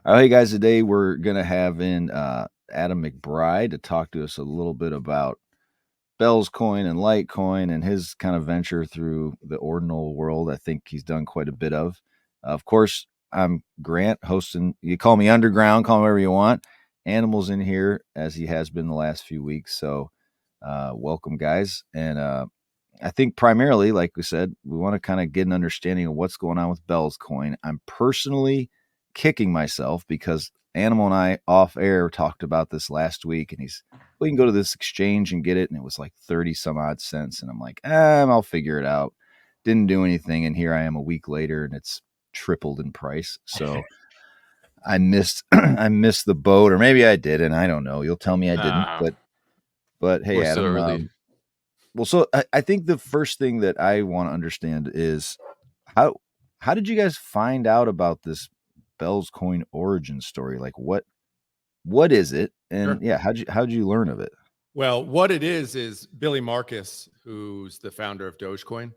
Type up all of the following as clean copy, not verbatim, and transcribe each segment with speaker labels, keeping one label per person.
Speaker 1: All right, guys, today we're going to have in Adam McBride to talk to us a little bit about Bellscoin and Litecoin and his kind of venture through the ordinal world. I think he's done quite a bit of. Of course, I'm Grant hosting. You call me Underground, call me whatever you want. Animals in here as he has been the last few weeks. So welcome, guys. And I think primarily, like we said, we want to kind of get an understanding of what's going on with Bellscoin. I'm personally kicking myself because Animal and I off air talked about this last week, and we can go to this exchange and get it, and it was like 30 some odd cents, and I'm like, I'll figure it out. Didn't do anything, and here I am a week later, and it's tripled in price. So I missed I missed the boat, or maybe I did, and I don't know. You'll tell me I didn't, but hey,
Speaker 2: We're so
Speaker 1: Adam.
Speaker 2: early.
Speaker 1: Well, so I think the first thing that I want to understand is how did you guys find out about this Bellscoin origin story? Like what is it? And
Speaker 2: Sure.
Speaker 1: yeah, how'd you learn of it?
Speaker 2: Well, what it is Billy Marcus, who's the founder of Dogecoin.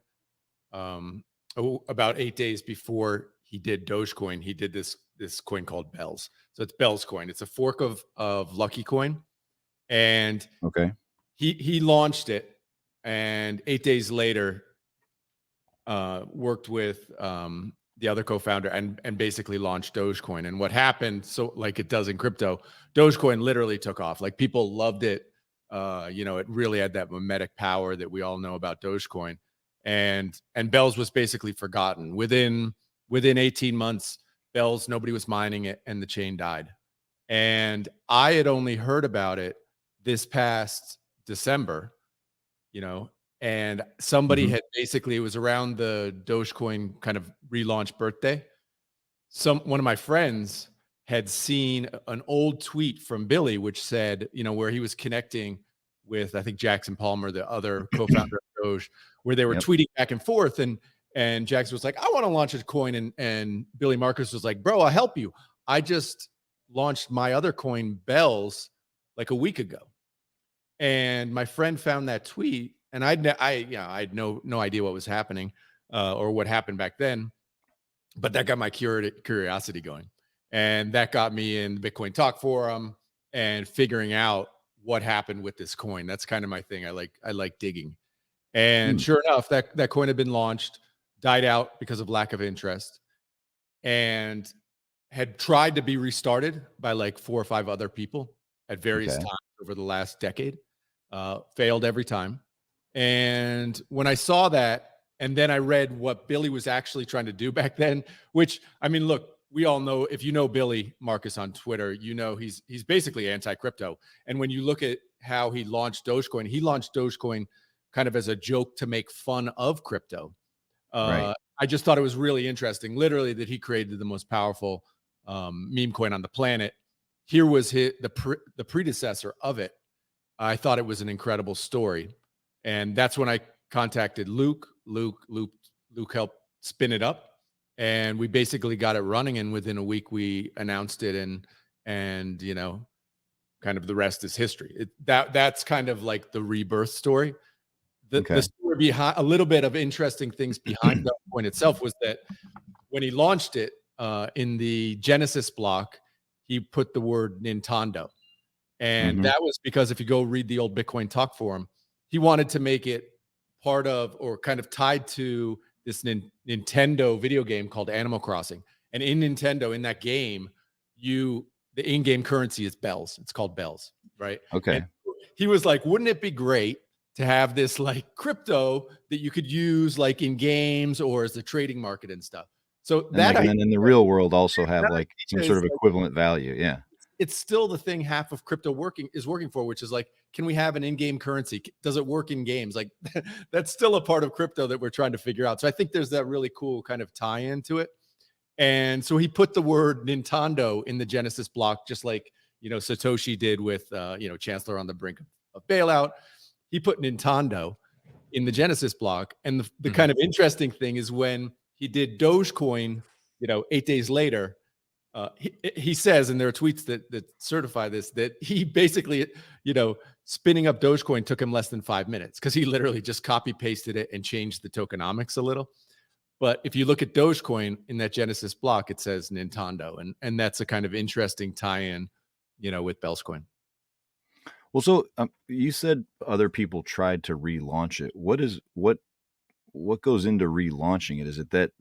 Speaker 2: About 8 days before he did Dogecoin, he did this coin called Bells. So it's Bellscoin. It's a fork of Lucky Coin, and
Speaker 1: Okay.
Speaker 2: he launched it, and 8 days later, worked with the other co-founder and basically launched Dogecoin. And what happened, so like it does in crypto, Dogecoin literally took off. Like people loved it. It really had that mimetic power that we all know about Dogecoin. And Bells was basically forgotten. Within 18 months, Bells, nobody was mining it, and the chain died. And I had only heard about it this past December, and somebody had basically, it was around the Dogecoin kind of relaunch birthday. One of my friends had seen an old tweet from Billy, which said, where he was connecting with, I think, Jackson Palmer, the other co-founder of Doge, where they were tweeting back and forth. And Jackson was like, I want to launch a coin. And Billy Marcus was like, bro, I'll help you. I just launched my other coin, Bells, like a week ago. And my friend found that tweet, and I had no idea what was happening or what happened back then, but that got my curiosity going, and that got me in the Bitcoin Talk forum and figuring out what happened with this coin. That's kind of my thing. I like digging, and sure enough, that coin had been launched, died out because of lack of interest, and had tried to be restarted by like 4 or 5 other people at various times over the last decade. Failed every time. And when I saw that, and then I read what Billy was actually trying to do back then, which, I mean, look, we all know, if you know Billy Marcus on Twitter, he's basically anti-crypto. And when you look at how he launched Dogecoin kind of as a joke to make fun of crypto.
Speaker 1: Right.
Speaker 2: I just thought it was really interesting, literally, that he created the most powerful meme coin on the planet. Here was the predecessor of it. I thought it was an incredible story. And that's when I contacted Luke. Luke helped spin it up, and we basically got it running. And within a week, we announced it, and kind of the rest is history. That's kind of like the rebirth story. The story behind, a little bit of interesting things behind the coin itself, was that when he launched it in the Genesis block, he put the word Nintendo. And that was because if you go read the old Bitcoin Talk forum, he wanted to make it part of, or kind of tied to, this Nintendo video game called Animal Crossing. And in Nintendo, in that game, the in-game currency is bells. It's called bells, right?
Speaker 1: Okay.
Speaker 2: And he was like, wouldn't it be great to have this like crypto that you could use like in games or as a trading market and stuff? So
Speaker 1: And like, and then in the real world also have like some sort of
Speaker 2: like,
Speaker 1: equivalent value. Yeah.
Speaker 2: it's still the thing half of crypto is working for, which is like, can we have an in-game currency? Does it work in games? Like that's still a part of crypto that we're trying to figure out. So I think there's that really cool kind of tie into it. And so he put the word Nintendo in the Genesis block, just like, Satoshi did with, Chancellor on the brink of bailout. He put Nintendo in the Genesis block. And the kind of interesting thing is when he did Dogecoin, 8 days later, he says, and there are tweets that certify this, that he basically, spinning up Dogecoin took him less than 5 minutes, because he literally just copy pasted it and changed the tokenomics a little. But if you look at Dogecoin in that Genesis block, it says Nintendo, and that's a kind of interesting tie-in, with Bellscoin.
Speaker 1: Well, so you said other people tried to relaunch it. What goes into relaunching it? Is it that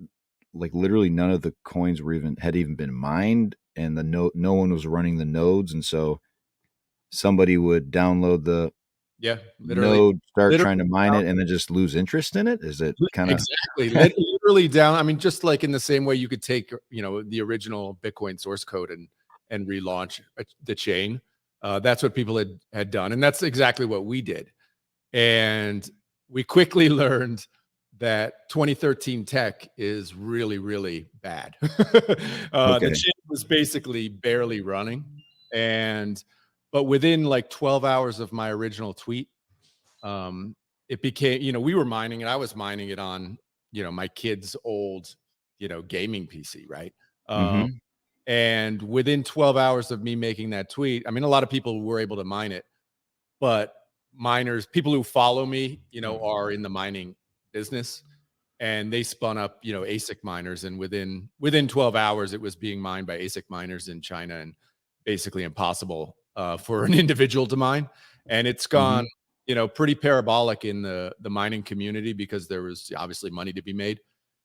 Speaker 1: like literally none of the coins had even been mined, and no one was running the nodes, and so somebody would download the
Speaker 2: Yeah,
Speaker 1: node, start
Speaker 2: literally
Speaker 1: trying to mine it, and then just lose interest in it? Is it kind of
Speaker 2: exactly literally down. I mean, just like in the same way you could take the original Bitcoin source code and relaunch the chain. That's what people had done, and that's exactly what we did. And we quickly learned that 2013 tech is really, really bad. The
Speaker 1: okay?
Speaker 2: chain was basically barely running, but within like 12 hours of my original tweet, it became, we were mining it. I was mining it on, my kid's old, gaming PC, right? Um,
Speaker 1: Mm-hmm.
Speaker 2: and within 12 hours of me making that tweet, I mean, a lot of people were able to mine it, but people who follow me, are in the mining business, and they spun up, ASIC miners, and within 12 hours, it was being mined by ASIC miners in China, and basically impossible for an individual to mine. And it's gone,
Speaker 1: Mm-hmm.
Speaker 2: pretty parabolic in the mining community because there was obviously money to be made.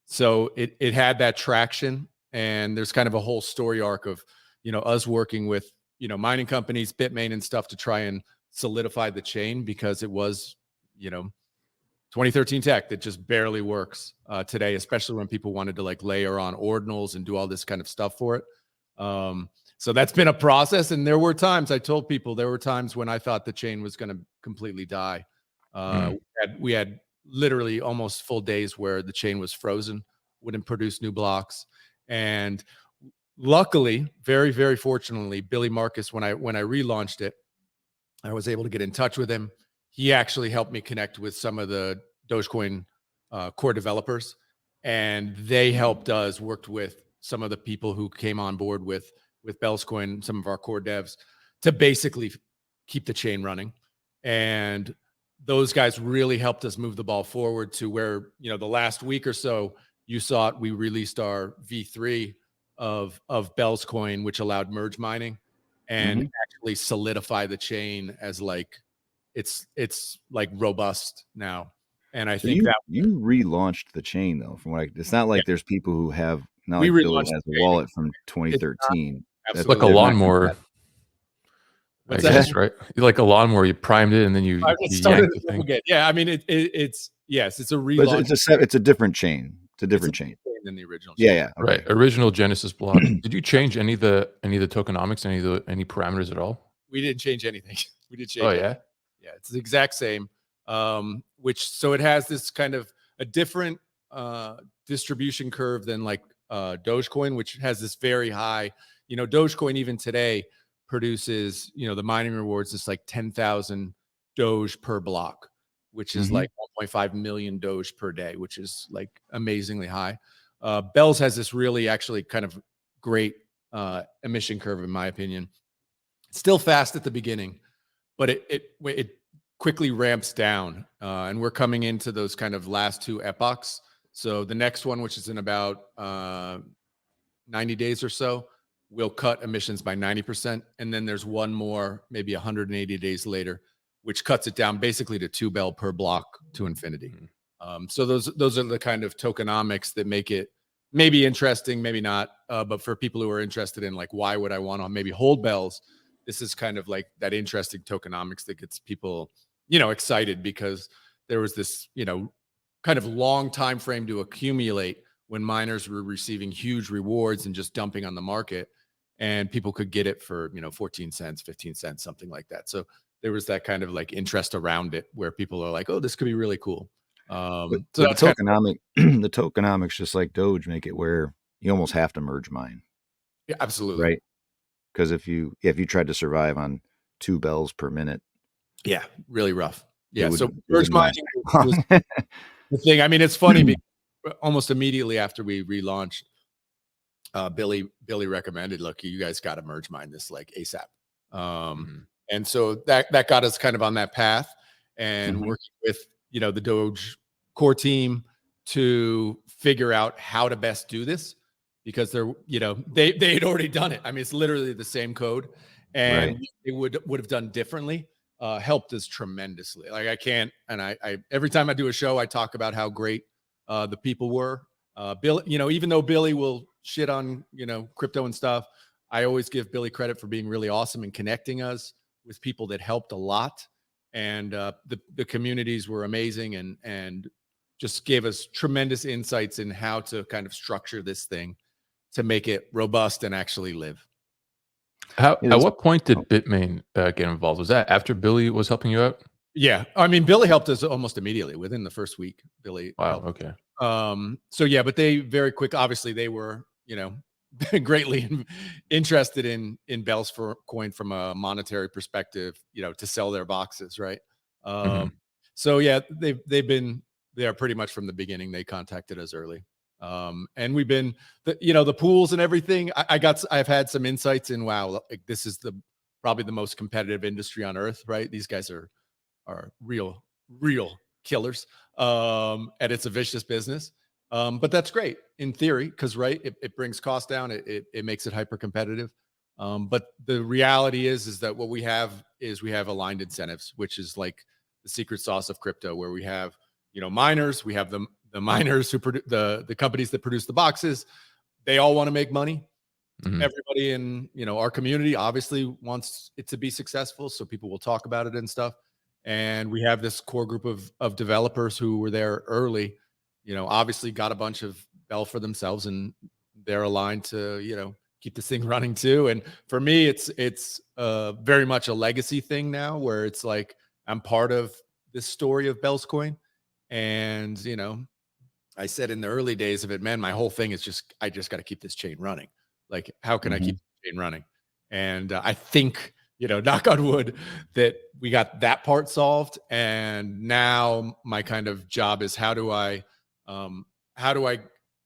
Speaker 2: So it had that traction, and there's kind of a whole story arc of, us working with, mining companies, Bitmain and stuff to try and solidify the chain, because it was, 2013 tech that just barely works today, especially when people wanted to like layer on ordinals and do all this kind of stuff for it. So that's been a process. And there were times, I told people, there were times when I thought the chain was going to completely die. We had literally almost full days where the chain was frozen, wouldn't produce new blocks. And luckily, very, very fortunately, Billy Marcus, when I relaunched it, I was able to get in touch with him. He actually helped me connect with some of the Dogecoin core developers, and they helped us, worked with some of the people who came on board with Bellscoin, some of our core devs, to basically keep the chain running. And those guys really helped us move the ball forward to where, the last week or so, you saw it, we released our V3 of Bellscoin, which allowed merge mining and
Speaker 1: Mm-hmm.
Speaker 2: actually solidify the chain as like it's like robust now. And I
Speaker 1: So
Speaker 2: think that
Speaker 1: you relaunched the chain though. From what it's not
Speaker 2: yeah,
Speaker 1: like there's people who have not
Speaker 2: we
Speaker 1: like Billy
Speaker 2: relaunched
Speaker 1: has a
Speaker 2: the chain.
Speaker 1: wallet from
Speaker 2: It's not
Speaker 1: 2013 that
Speaker 3: Like a
Speaker 2: absolutely
Speaker 1: they're
Speaker 2: not.
Speaker 1: not gonna
Speaker 3: lawnmower, I
Speaker 2: What's that?
Speaker 1: exactly.
Speaker 3: guess, right? You like a lawnmower, you primed it and then you
Speaker 2: I
Speaker 3: you
Speaker 2: started
Speaker 3: yanked the thing.
Speaker 2: again. Yeah, I mean it's yes, it's a
Speaker 1: But
Speaker 2: relaunch.
Speaker 1: it's a different chain. It's a
Speaker 2: It's a
Speaker 1: different chain.
Speaker 2: different chain than the original
Speaker 1: Yeah,
Speaker 2: chain.
Speaker 1: yeah.
Speaker 3: Right.
Speaker 1: Okay.
Speaker 3: Original Genesis block. Did you change any of the tokenomics, any parameters at all?
Speaker 2: We didn't change anything. We didn't
Speaker 3: Oh
Speaker 2: change anything.
Speaker 3: yeah.
Speaker 2: Yeah, it's the exact same. So it has this kind of a different distribution curve than like Dogecoin, which has this very high. Dogecoin even today produces, the mining rewards is like 10,000 Doge per block, which is
Speaker 1: Mm-hmm.
Speaker 2: like 1.5 million Doge per day, which is like amazingly high. Bells has this really actually kind of great emission curve, in my opinion. Still fast at the beginning, but it quickly ramps down, and we're coming into those kind of last two epochs. So the next one, which is in about 90 days or so, will cut emissions by 90%, and then there's one more, maybe 180 days later, which cuts it down basically to 2 Bell per block to infinity. So those are the kind of tokenomics that make it maybe interesting, maybe not. But for people who are interested in like, why would I want to maybe hold bells? This is kind of like that interesting tokenomics that gets people, excited, because there was this, kind of long time frame to accumulate when miners were receiving huge rewards and just dumping on the market, and people could get it for, 14 cents, 15 cents, something like that. So there was that kind of like interest around it where people are like, oh, this could be really cool. So
Speaker 1: But the
Speaker 2: that's kind of
Speaker 1: the tokenomics, just like Doge, make it where you almost have to merge mine,
Speaker 2: yeah, absolutely.
Speaker 1: right? Because if you tried to survive on 2 bells per minute,
Speaker 2: Yeah, really rough.
Speaker 1: it
Speaker 2: Yeah. So merge
Speaker 1: wouldn't last
Speaker 2: mining
Speaker 1: very
Speaker 2: was
Speaker 1: long.
Speaker 2: the thing. I mean, it's funny because almost immediately after we relaunched, Billy recommended, look, you guys got to merge mine this like ASAP.
Speaker 3: Mhm.
Speaker 2: And so that got us kind of on that path, and
Speaker 1: Mhm.
Speaker 2: working with, the Doge core team to figure out how to best do this, because they're, they had already done it. I mean, it's literally the same code, and
Speaker 1: Right.
Speaker 2: they would have done differently. Helped us tremendously. Like I can't, and I every time I do a show, I talk about how great the people were. Billy, even though Billy will shit on crypto and stuff, I always give Billy credit for being really awesome and connecting us with people that helped a lot. And the communities were amazing, and just gave us tremendous insights in how to kind of structure this thing to make it robust and actually live.
Speaker 3: At
Speaker 1: It's,
Speaker 3: what point
Speaker 1: oh,
Speaker 3: did Bitmain get involved? Was that after Billy was helping you out?
Speaker 2: Yeah. I mean, Billy helped us almost immediately within the first week. Billy
Speaker 3: Wow.
Speaker 2: helped.
Speaker 3: Okay.
Speaker 2: So yeah, but they very quick, obviously they were, greatly interested in Bell's for coin from a monetary perspective, to sell their boxes. Right.
Speaker 3: Hmm.
Speaker 2: So yeah, they've been there pretty much from the beginning. They contacted us early. And we've been the pools and everything. I've had some insights in, wow, like this is probably the most competitive industry on earth, right? These guys are real killers. And it's a vicious business. But that's great in theory, because right, it brings costs down, it makes it hyper competitive. But the reality is that what we have is we have aligned incentives, which is like the secret sauce of crypto, where we have miners, we have the miners who produce the companies that produce the boxes. They all want to make money.
Speaker 3: Hmm.
Speaker 2: Everybody in our community obviously wants it to be successful, so people will talk about it and stuff. And we have this core group of developers who were there early, obviously got a bunch of Bell for themselves, and they're aligned to keep this thing running too. And for me, it's very much a legacy thing now, where it's like I'm part of this story of Bellscoin. And I said in the early days of it, man, my whole thing is I just got to keep this chain running. Like, how can I keep
Speaker 1: mhm.
Speaker 2: the chain running? And I think, knock on wood, that we got that part solved. And now my kind of job is um, how do I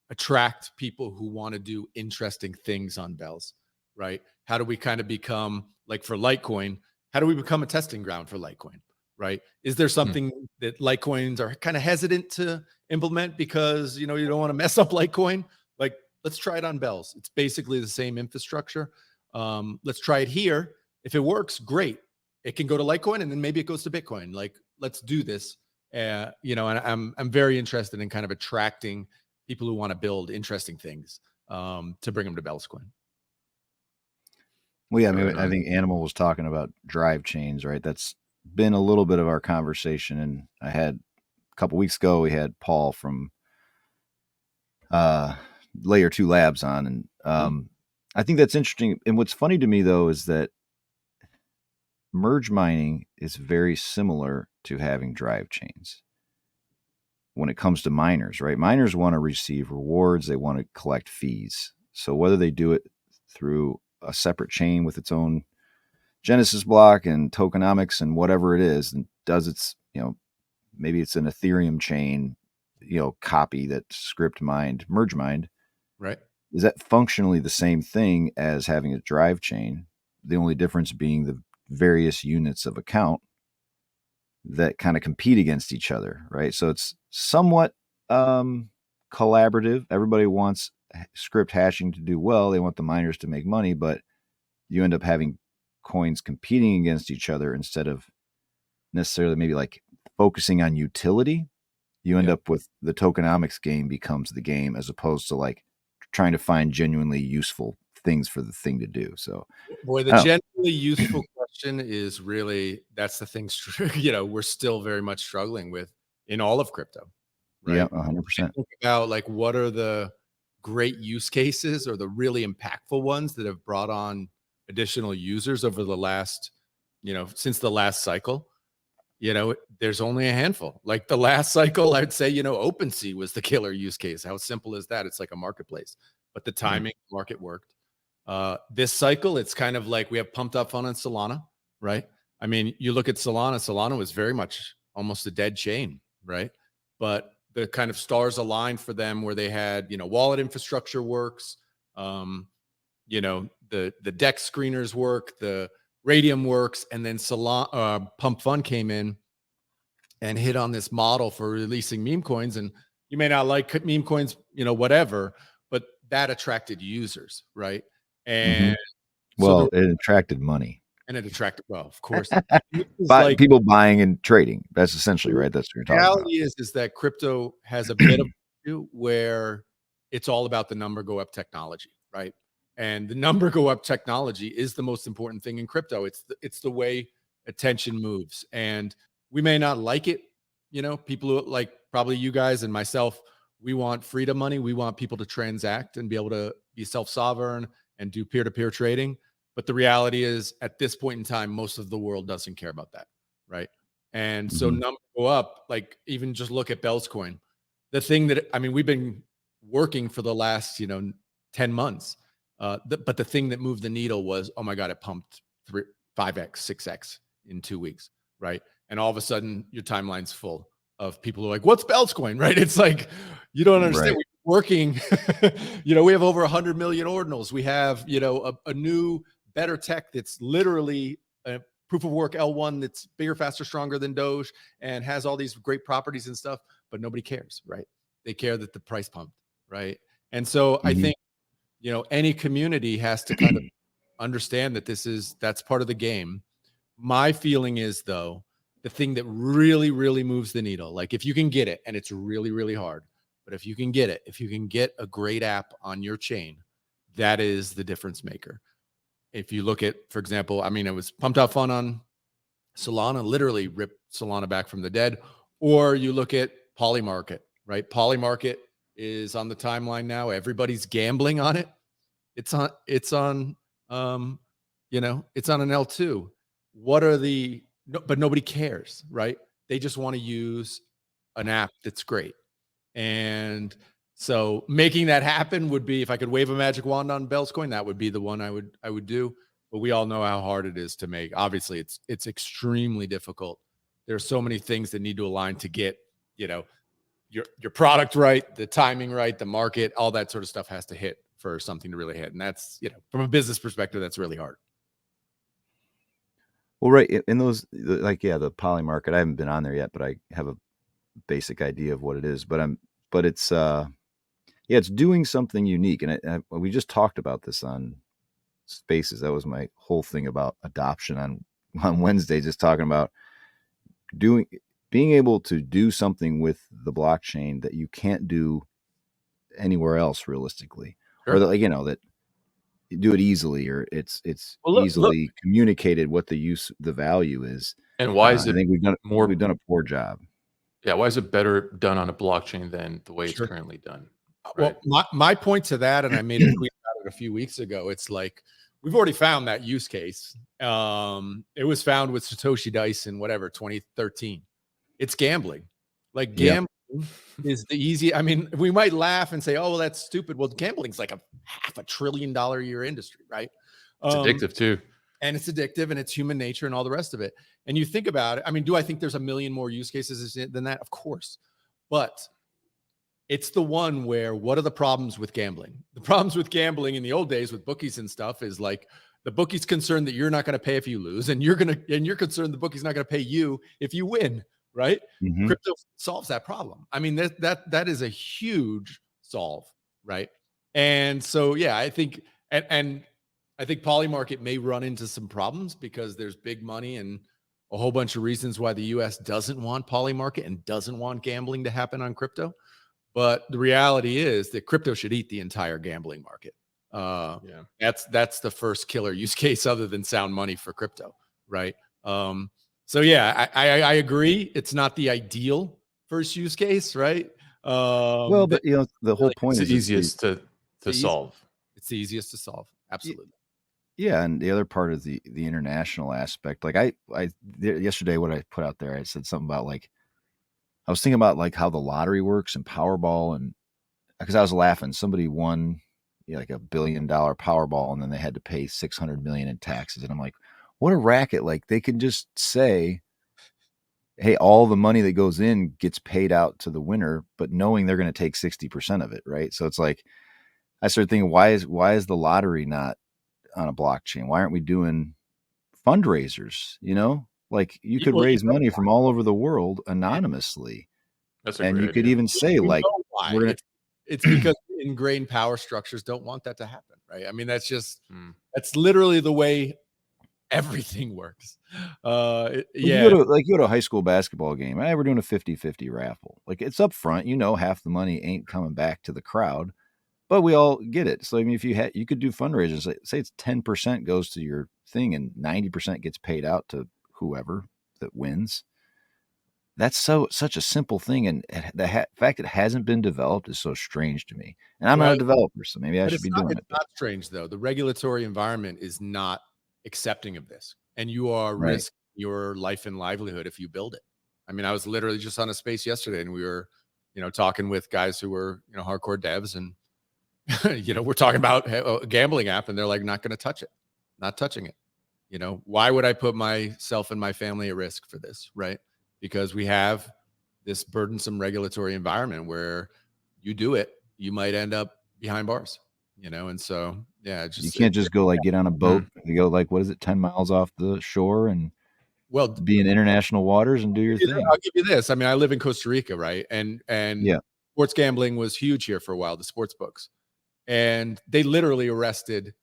Speaker 2: attract people who want to do interesting things on Bells, right? How do we kind of become, like for Litecoin, how do we become a testing ground for Litecoin, right? Is there something that Litecoins are kind of hesitant to implement because you don't want to mess up Litecoin? Like, let's try it on Bells. It's basically the same infrastructure. Let's try it here. If it works, great. It can go to Litecoin, and then maybe it goes to Bitcoin. Like, let's do this. And I'm very interested in kind of attracting people who want to build interesting things, to bring them to Bellscoin.
Speaker 1: Well, yeah, I mean,
Speaker 3: Right
Speaker 1: I
Speaker 3: on.
Speaker 1: think Animal was talking about drive chains, right? That's been a little bit of our conversation. And I had a couple weeks ago, we had Paul from uh, Layer 2 Labs on. And I think that's interesting. And what's funny to me, though, is that merge mining is very similar to having drive chains when it comes to miners, right? Miners want to receive rewards, they want to collect fees. So whether they do it through a separate chain with its own Genesis block and tokenomics and whatever it is, and does its, maybe it's an Ethereum chain, copy that Scrypt mined, merge mined,
Speaker 2: Right.
Speaker 1: is that functionally the same thing as having a drive chain? The only difference being the various units of account that kind of compete against each other, right? So it's somewhat collaborative. Everybody wants Scrypt hashing to do well. They want the miners to make money, but you end up having coins competing against each other instead of necessarily maybe like focusing on utility. You end
Speaker 2: Yeah.
Speaker 1: up with the tokenomics game becomes the game as opposed to like trying to find genuinely useful things for the thing to do. So,
Speaker 2: Boy, the
Speaker 1: oh,
Speaker 2: genuinely useful question is really, that's the thing, we're still very much struggling with in all of crypto,
Speaker 1: yeah,
Speaker 2: right? I
Speaker 1: 100%.
Speaker 2: think about like what are the great use cases or the really impactful ones that have brought on additional users over the last, since the last cycle. There's only a handful. Like the last cycle, I'd say, OpenSea was the killer use case. How simple is that? It's like a marketplace, but the
Speaker 1: Yeah.
Speaker 2: timing, market worked. This cycle, it's kind of like we have pumped up fun on Solana, right? I mean, you look at Solana, Solana was very much almost a dead chain, right? But the kind of stars aligned for them where they had, wallet infrastructure works, the DEX screeners work, the Radium works, and then Solana, Pump Fund came in and hit on this model for releasing meme coins. And You may not like meme coins, whatever, but that attracted users, right? And so
Speaker 1: Well, it attracted money.
Speaker 2: it attracted, well, of course, it's like
Speaker 1: People buying and trading. That's essentially right. That's what you're talking about.
Speaker 2: reality is that crypto has a bit of issue where it's all about the number go up technology, right? And the number go up technology is the most important thing in crypto. It's the way attention moves, and we may not like it. People who, like probably you guys and myself, we want freedom money. We want people to transact and be able to be self-sovereign and do peer-to-peer trading. But the reality is, at this point in time, most of the world doesn't care about that, right? And so numbers go up. Like, even just look at Bellscoin. The thing that, I mean, we've been working for the last 10 months. But the thing that moved the needle was, oh my God, it pumped 5x, 6x in 2 weeks, right? And all of a sudden, your timeline's full of people who are like, "What's Bellscoin?" Right? It's like, you don't understand.
Speaker 1: Right.
Speaker 2: We're working. We have over 100 million ordinals. We have a new, better tech that's literally a proof of work L1 that's bigger, faster, stronger than Doge and has all these great properties and stuff. But nobody cares, right? They care that the price pumped, right? And so I think any community has to kind of understand that that's part of the game. My feeling is, though, the thing that really, really moves the needle, like if you can get it, and it's really, really hard, but if you can get a great app on your chain, that is the difference maker. If you look at, for example, I mean, it was pumped out fun on Solana, literally ripped Solana back from the dead. Or you look at Polymarket, right? Polymarket is on the timeline now. Everybody's gambling on it. It's on an L2. But nobody cares, right? They just want to use an app that's great. And so making that happen would be, if I could wave a magic wand on Bellscoin, that would be the one I would do. But we all know how hard it is to make. Obviously, it's extremely difficult. There's so many things that need to align to get, your product right, the timing right, the market, all that sort of stuff has to hit for something to really hit. And that's, from a business perspective, that's really hard.
Speaker 1: Well, right. In those, the Poly market, I haven't been on there yet, but I have a basic idea of what it is. But it's, it's doing something unique. And we just talked about this on Spaces. That was my whole thing about adoption on Wednesday, just talking about being able to do something with the blockchain that you can't do anywhere else realistically,
Speaker 3: Sure.
Speaker 1: or that that you do it easily, or it's easily communicated what the value is.
Speaker 3: And why is it?
Speaker 1: I think we've done a poor job.
Speaker 3: Yeah, why is it better done on a blockchain than the way it's currently done? Right?
Speaker 2: Well, my point to that, and I made a tweet about it a few weeks ago. It's like, we've already found that use case. It was found with Satoshi Dice in 2013. It's gambling. Like, gambling is the easy. I mean, we might laugh and say, "Oh, well, that's stupid." Well, gambling's like a $500 billion a year industry, right?
Speaker 3: It's addictive too.
Speaker 2: And it's addictive, and it's human nature and all the rest of it. And you think about it. I mean, do I think there's a million more use cases than that? Of course. But it's the one where, what are the problems with gambling? The problems with gambling in the old days with bookies and stuff is like, the bookie's concerned that you're not going to pay if you lose, and you're concerned the bookie's not going to pay you if you win, right? Crypto solves that problem. I mean, that is a huge solve, right? And so, yeah, I think, and I think Polymarket may run into some problems because there's big money and a whole bunch of reasons why the US doesn't want Polymarket and doesn't want gambling to happen on crypto. But the reality is that crypto should eat the entire gambling market. That's the first killer use case other than sound money for crypto, right? So yeah, I agree. It's not the ideal first use case, right?
Speaker 1: Well, but the whole point
Speaker 3: is
Speaker 1: the
Speaker 3: easiest to solve.
Speaker 2: It's the easiest to solve. Absolutely.
Speaker 1: Yeah, and the other part is the international aspect. Like I yesterday, what I put out there, I said something about, like, I was thinking about like how the lottery works and Powerball, and because I was laughing, somebody won like $1 billion Powerball, and then they had to pay $600 million in taxes, and I'm like, what a racket! Like, they can just say, hey, all the money that goes in gets paid out to the winner, but knowing they're going to take 60% of it, right? So it's like, I started thinking, why is the lottery not on a blockchain? Why aren't we doing fundraisers? Like, you could raise money from all over the world anonymously.
Speaker 3: That's a
Speaker 1: and
Speaker 3: great
Speaker 1: you could
Speaker 3: idea.
Speaker 1: even say, like,
Speaker 2: why.
Speaker 1: we're gonna
Speaker 2: It's because ingrained power structures don't want that to happen, right? I mean, that's
Speaker 3: Mm.
Speaker 2: literally the way everything works.
Speaker 1: you
Speaker 2: Yeah,
Speaker 1: go to you go to a high school basketball game. We're doing a 50-50 raffle. Like it's up front, half the money ain't coming back to the crowd, but we all get it. So I mean, if you could do fundraisers, say it's 10% goes to your thing and 90% gets paid out to whoever that wins. That's such a simple thing, and the fact it hasn't been developed is so strange to me. And I'm not
Speaker 2: well,
Speaker 1: a developer, so maybe I
Speaker 2: but
Speaker 1: should be doing
Speaker 2: it's
Speaker 1: it. But
Speaker 2: not strange though. The regulatory environment is not accepting of this, and you are
Speaker 1: right,
Speaker 2: risking your life and livelihood if you build it. I mean, I was literally just on a space yesterday, and we were, talking with guys who were, hardcore devs, and we're talking about a gambling app, and they're like, not going to touch it, not touching it. Why would I put myself and my family at risk for this, right? Because we have this burdensome regulatory environment where you do it, you might end up behind bars, and so, yeah,
Speaker 1: you can't just go get on a boat.
Speaker 3: Mm.
Speaker 1: You go what is it, 10 miles off the shore and
Speaker 2: well,
Speaker 1: be in international waters and do your thing.
Speaker 2: I'll give you this. I mean, I live in Costa Rica, right? And
Speaker 1: Yeah,
Speaker 2: sports gambling was huge here for a while, the sports books. And they literally arrested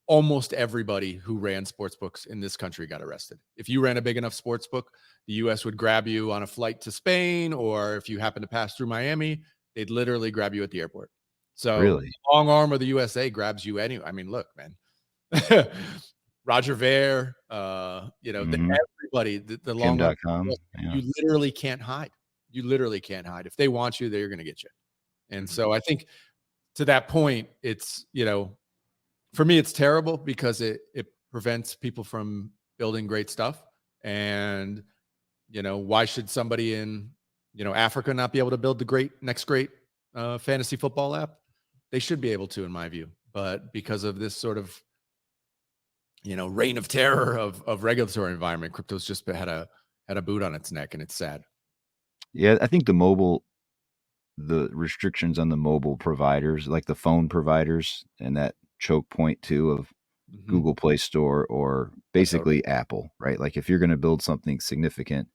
Speaker 2: almost everybody who ran sports books in this country got arrested. If you ran a big enough sports book, the US would grab you on a flight to Spain, or if you happen to pass through Miami, they'd literally grab you at the airport. So
Speaker 1: really.
Speaker 2: the long arm of the USA grabs you anyway. I mean, look, man. Roger Ver,
Speaker 1: Mhm.
Speaker 2: everybody, the long arm,
Speaker 1: Kim.com. Yeah.
Speaker 2: you literally can't hide. You literally can't hide. If they want you, they're going to get you. And
Speaker 3: Mhm.
Speaker 2: so I think to that point, it's, for me, it's terrible because it prevents people from building great stuff. And, why should somebody in, Africa not be able to build the next great fantasy football app? They should be able to, in my view. But because of this sort of, reign of terror of regulatory environment, crypto's just had a boot on its neck, and it's sad.
Speaker 1: Yeah, I think the restrictions on the mobile providers, like the phone providers and that choke point too of
Speaker 2: Mhm.
Speaker 1: Google Play Store or
Speaker 2: Yeah, totally.
Speaker 1: basically Apple, right? Like if you're going to build something significant,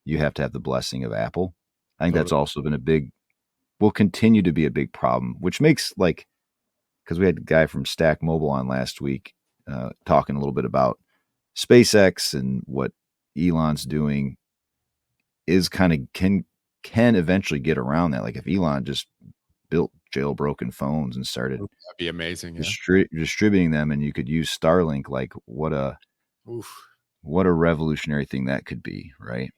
Speaker 1: you have to have the blessing of Apple. I think that's
Speaker 2: Totally.
Speaker 1: also been will continue to be a big problem, which makes because we had a guy from Stack Mobile on last week talking a little bit about SpaceX and what Elon's doing is kind of can eventually get around that. Like if Elon just built jailbroken phones and started
Speaker 2: That'd be amazing. Yeah.
Speaker 1: distributing them, and you could use Starlink, like
Speaker 2: Oof.
Speaker 1: what a revolutionary thing that could be, right?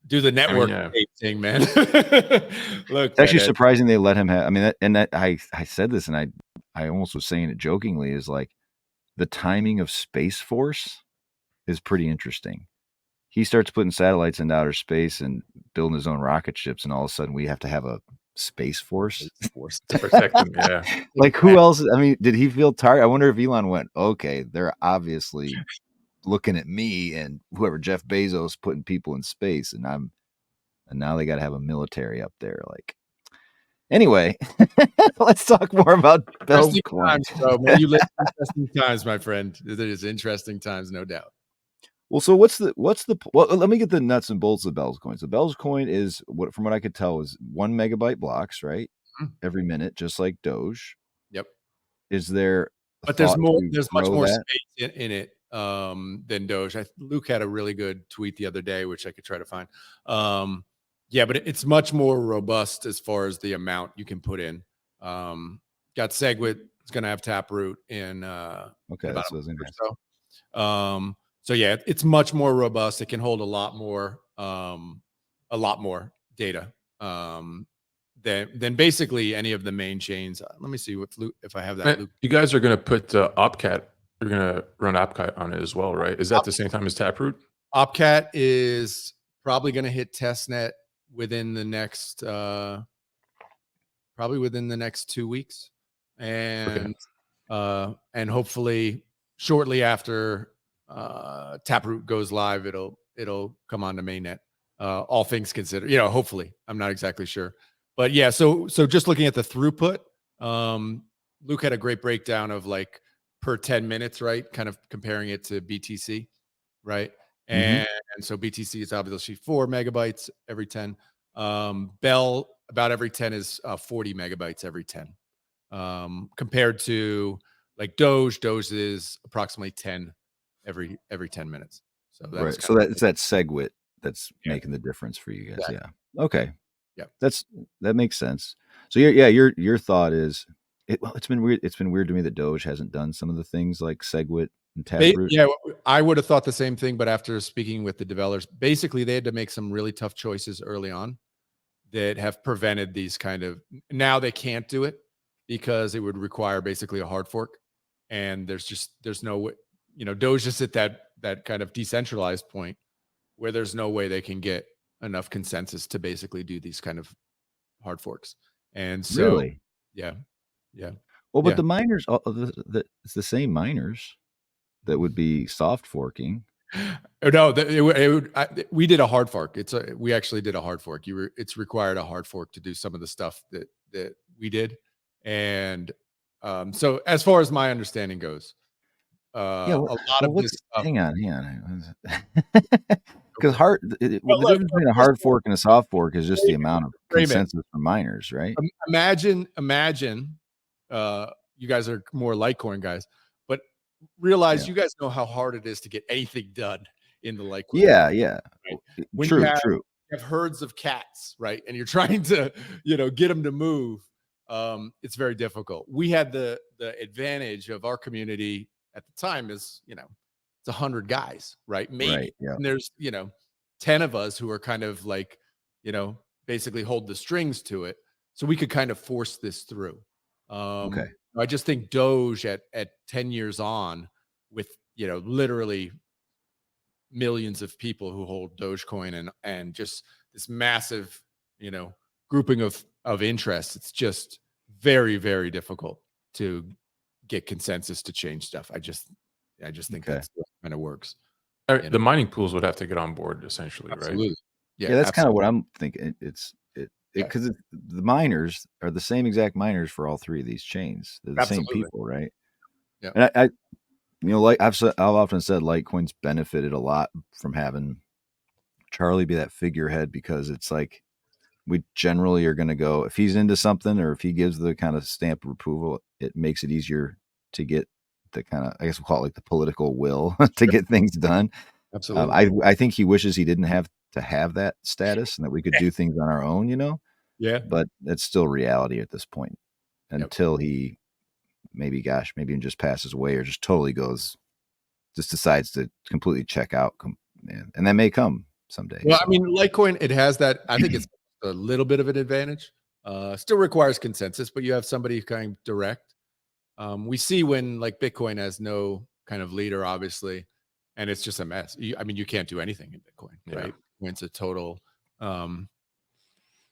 Speaker 2: Do the
Speaker 3: I mean,
Speaker 2: network
Speaker 3: yeah.
Speaker 2: thing, man. Look,
Speaker 1: It's actually
Speaker 2: man.
Speaker 1: surprising they let him have. I mean, I said this, and I almost was saying it jokingly. Is like the timing of Space Force is pretty interesting. He starts putting satellites into outer space and building his own rocket ships, and all of a sudden we have to have a Space Force.
Speaker 3: To protect them, yeah.
Speaker 1: Like who else? I mean, did he feel tired? I wonder if Elon went, okay, they're obviously looking at me and whoever Jeff Bezos putting people in space, and now they got to have a military up there. Like anyway, let's talk more about
Speaker 2: Interesting
Speaker 1: Bellscoin.
Speaker 2: times, bro, man. You live in interesting times, my friend. It is interesting times, no doubt.
Speaker 1: Well, so well, let me get the nuts and bolts of Bellscoin. So Bellscoin is from what I could tell is 1 megabyte blocks, right?
Speaker 2: Mhm.
Speaker 1: Every minute, just like Doge.
Speaker 2: Yep.
Speaker 1: Is there a
Speaker 2: But there's
Speaker 1: thought
Speaker 2: more.
Speaker 1: to
Speaker 2: There's much
Speaker 1: grow
Speaker 2: more
Speaker 1: that?
Speaker 2: space in it than Doge. Luke had a really good tweet the other day, which I could try to find. Yeah, but it's much more robust as far as the amount you can put in. Got SegWit. It's going to have Taproot in
Speaker 1: Okay,
Speaker 2: about
Speaker 1: that's
Speaker 2: a
Speaker 1: what I was
Speaker 2: month
Speaker 1: gonna
Speaker 2: or
Speaker 1: ask.
Speaker 2: so. So yeah, it's much more robust. It can hold a lot more data than basically any of the main chains. Let me see if I have that. Luke.
Speaker 3: You guys are going to put Opcat. You're going to run Opcat on it as well, right? Is that the same time as Taproot?
Speaker 2: Opcat is probably going to hit testnet within the next probably within the next 2 weeks,
Speaker 3: Okay.
Speaker 2: and hopefully shortly after Taproot goes live, it'll come on to mainnet. All things considered, hopefully. I'm not exactly sure, but yeah. So just looking at the throughput, Luke had a great breakdown of like per 10 minutes, right? Kind of comparing it to BTC, right?
Speaker 1: Mm-hmm.
Speaker 2: And so BTC is obviously 4 megabytes every 10. Bell about every 10 is 40 megabytes every 10. Compared to like Doge is approximately 10 every 10 minutes. So that's
Speaker 1: Right.
Speaker 2: kind
Speaker 1: So
Speaker 2: of,
Speaker 1: it's that SegWit that's
Speaker 2: yeah,
Speaker 1: making the difference for you guys.
Speaker 2: exactly.
Speaker 1: Yeah. Okay.
Speaker 2: Yeah.
Speaker 1: That makes sense. So your thought is it's been weird. It's been weird to me that Doge hasn't done some of the things like SegWit and Taproot.
Speaker 2: Yeah, I would have thought the same thing, but after speaking with the developers, basically they had to make some really tough choices early on that have prevented these kind of. Now they can't do it because it would require basically a hard fork, and there's no way, Doge is at that kind of decentralized point where there's no way they can get enough consensus to basically do these kind of hard forks. And so,
Speaker 1: Really?
Speaker 2: yeah, yeah,
Speaker 1: Well, but
Speaker 2: yeah.
Speaker 1: the miners, it's the same miners that would be soft forking.
Speaker 2: Oh, no, we did a hard fork. We actually did a hard fork. It's required a hard fork to do some of the stuff that we did. And so as far as my understanding goes,
Speaker 1: Yeah.
Speaker 2: a lot of
Speaker 1: What's
Speaker 2: this stuff.
Speaker 1: hang on. Because
Speaker 2: Okay.
Speaker 1: the
Speaker 2: Look,
Speaker 1: difference between a
Speaker 2: first
Speaker 1: hard
Speaker 2: of all,
Speaker 1: fork and a soft fork is just the
Speaker 2: frame it.
Speaker 1: amount of
Speaker 2: Frame it.
Speaker 1: consensus from miners, right?
Speaker 2: Imagine, you guys are more Litecoin guys, but realize
Speaker 1: Yeah.
Speaker 2: you guys know how hard it is to get anything done in the Litecoin world.
Speaker 1: Yeah.
Speaker 2: Right? When you
Speaker 1: True.
Speaker 2: have herds of cats, right? And you're trying to, get them to move. It's very difficult. We had the advantage of our community at the time is, it's 100 guys, right? Maybe.
Speaker 1: Right. Yeah.
Speaker 2: And there's, 10 of us who are kind of like, basically hold the strings to it. So we could kind of force this through.
Speaker 1: Okay.
Speaker 2: I just think Doge at 10 years on with, literally millions of people who hold Dogecoin and just this massive, grouping of interests. It's just very, very difficult to get consensus to change stuff. I just think
Speaker 1: Okay.
Speaker 2: that's what kind of works.
Speaker 3: The mining pools would have to get on board essentially, right?
Speaker 2: Absolutely.
Speaker 1: Yeah, that's kind of
Speaker 2: absolutely.
Speaker 1: what I'm thinking.
Speaker 2: Yeah.
Speaker 1: Because the miners are the same exact miners for all three of these chains. They're the same
Speaker 2: Absolutely.
Speaker 1: people, right?
Speaker 2: Yeah.
Speaker 1: And I like I've often said, Litecoin's benefited a lot from having Charlie be that figurehead, because it's like we generally are going to go, if he's into something or if he gives the kind of stamp of approval, it makes it easier to get the kind of, I guess we'll call it like the political will to get things done.
Speaker 2: Absolutely.
Speaker 1: I think he wishes he didn't have to have that status and that we could do things on our own,
Speaker 2: Yeah.
Speaker 1: but that's still reality at this point
Speaker 2: Yep.
Speaker 1: until he maybe even just passes away or just totally just decides to completely check out. And that may come someday.
Speaker 2: Well,
Speaker 1: so.
Speaker 2: I mean, Litecoin, it has that. I think it's a little bit of an advantage. Still requires consensus, but you have somebody kind of direct. We see when like Bitcoin has no kind of leader, obviously, and it's just a mess. You can't do anything in Bitcoin, right? When it's a total, we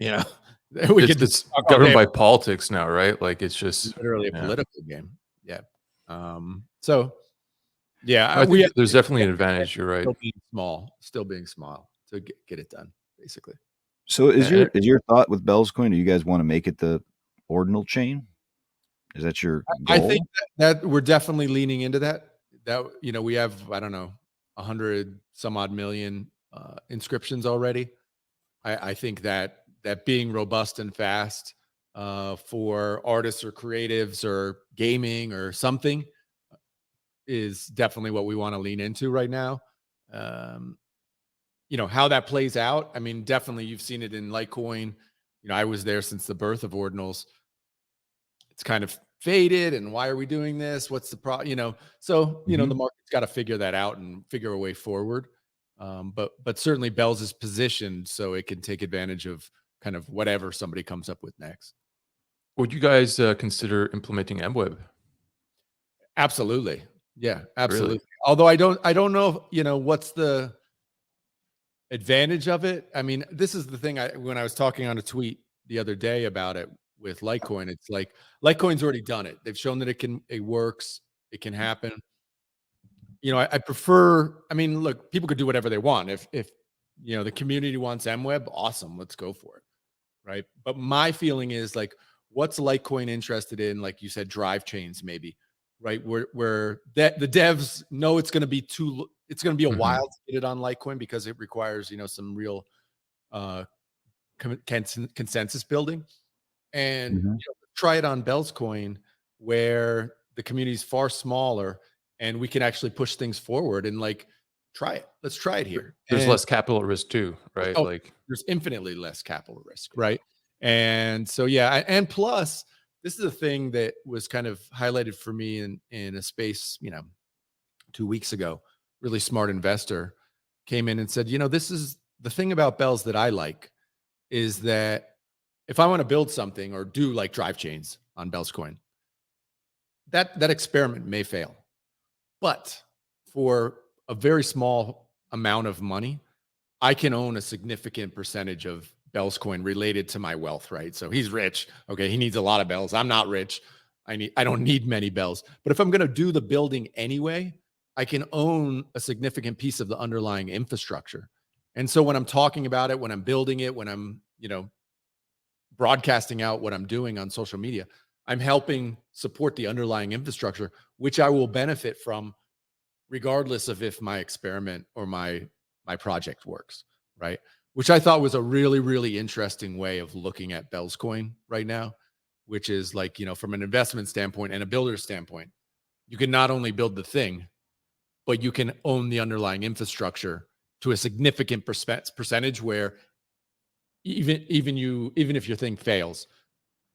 Speaker 2: could
Speaker 3: It's
Speaker 2: talk all
Speaker 3: governed
Speaker 2: day
Speaker 3: by
Speaker 2: about
Speaker 3: politics now, right? Like it's just
Speaker 2: literally a
Speaker 3: yeah.
Speaker 2: political game. Yeah. So yeah,
Speaker 3: I think there's definitely an advantage. You're right.
Speaker 2: Still being small to get it done, basically.
Speaker 1: So is
Speaker 3: And
Speaker 1: your thought with Bellscoin? Do you guys want to make it the ordinal chain? Is that your goal?
Speaker 2: I think that we're definitely leaning into that. We have, I don't know, 100 some odd million inscriptions already. I think that being robust and fast for artists or creatives or gaming or something is definitely what we want to lean into right now. How that plays out. I mean, definitely you've seen it in Litecoin. I was there since the birth of ordinals. It's kind of faded, and why are we doing this? What's the problem? So the market's got to figure that out and figure a way forward. But certainly Bells is positioned so it can take advantage of kind of whatever somebody comes up with next.
Speaker 3: would you guys consider implementing MWeb?
Speaker 2: Absolutely. Yeah, absolutely.
Speaker 3: Really?
Speaker 2: Although I don't know, what's the advantage of it. I mean, this is the thing. When I was talking on a tweet the other day about it with Litecoin, it's like Litecoin's already done it. They've shown that it works, it can happen. I prefer. I mean, look, people could do whatever they want. If the community wants MWeb, awesome, let's go for it, right? But my feeling is like, what's Litecoin interested in? Like you said, drive chains, maybe, right? Where the devs know it's going to be it's going to be a while to get it on Litecoin because it requires, some real consensus building, and
Speaker 1: Mhm.
Speaker 2: try it on Bellscoin, where the community is far smaller and we can actually push things forward and like try it. Let's try it here.
Speaker 3: There's
Speaker 2: And
Speaker 3: less capital risk too, right?
Speaker 2: oh,
Speaker 3: Like,
Speaker 2: there's infinitely less capital risk, right? And so yeah, and plus, this is a thing that was kind of highlighted for me in a space, 2 weeks ago. Really smart investor came in and said, this is the thing about Bells that I like is that if I want to build something or do like drive chains on Bellscoin, that experiment may fail. But for a very small amount of money, I can own a significant percentage of Bell's coin related to my wealth, right? So he's rich. Okay, he needs a lot of bells. I'm not rich. I don't need many bells. But if I'm going to do the building anyway, I can own a significant piece of the underlying infrastructure. And so when I'm talking about it, when I'm building it, when I'm, broadcasting out what I'm doing on social media, I'm helping support the underlying infrastructure, which I will benefit from regardless of if my experiment or my project works, right? Which I thought was a really, really interesting way of looking at Bell's coin right now, which is like, from an investment standpoint and a builder standpoint, you can not only build the thing, but you can own the underlying infrastructure to a significant percentage where even if your thing fails,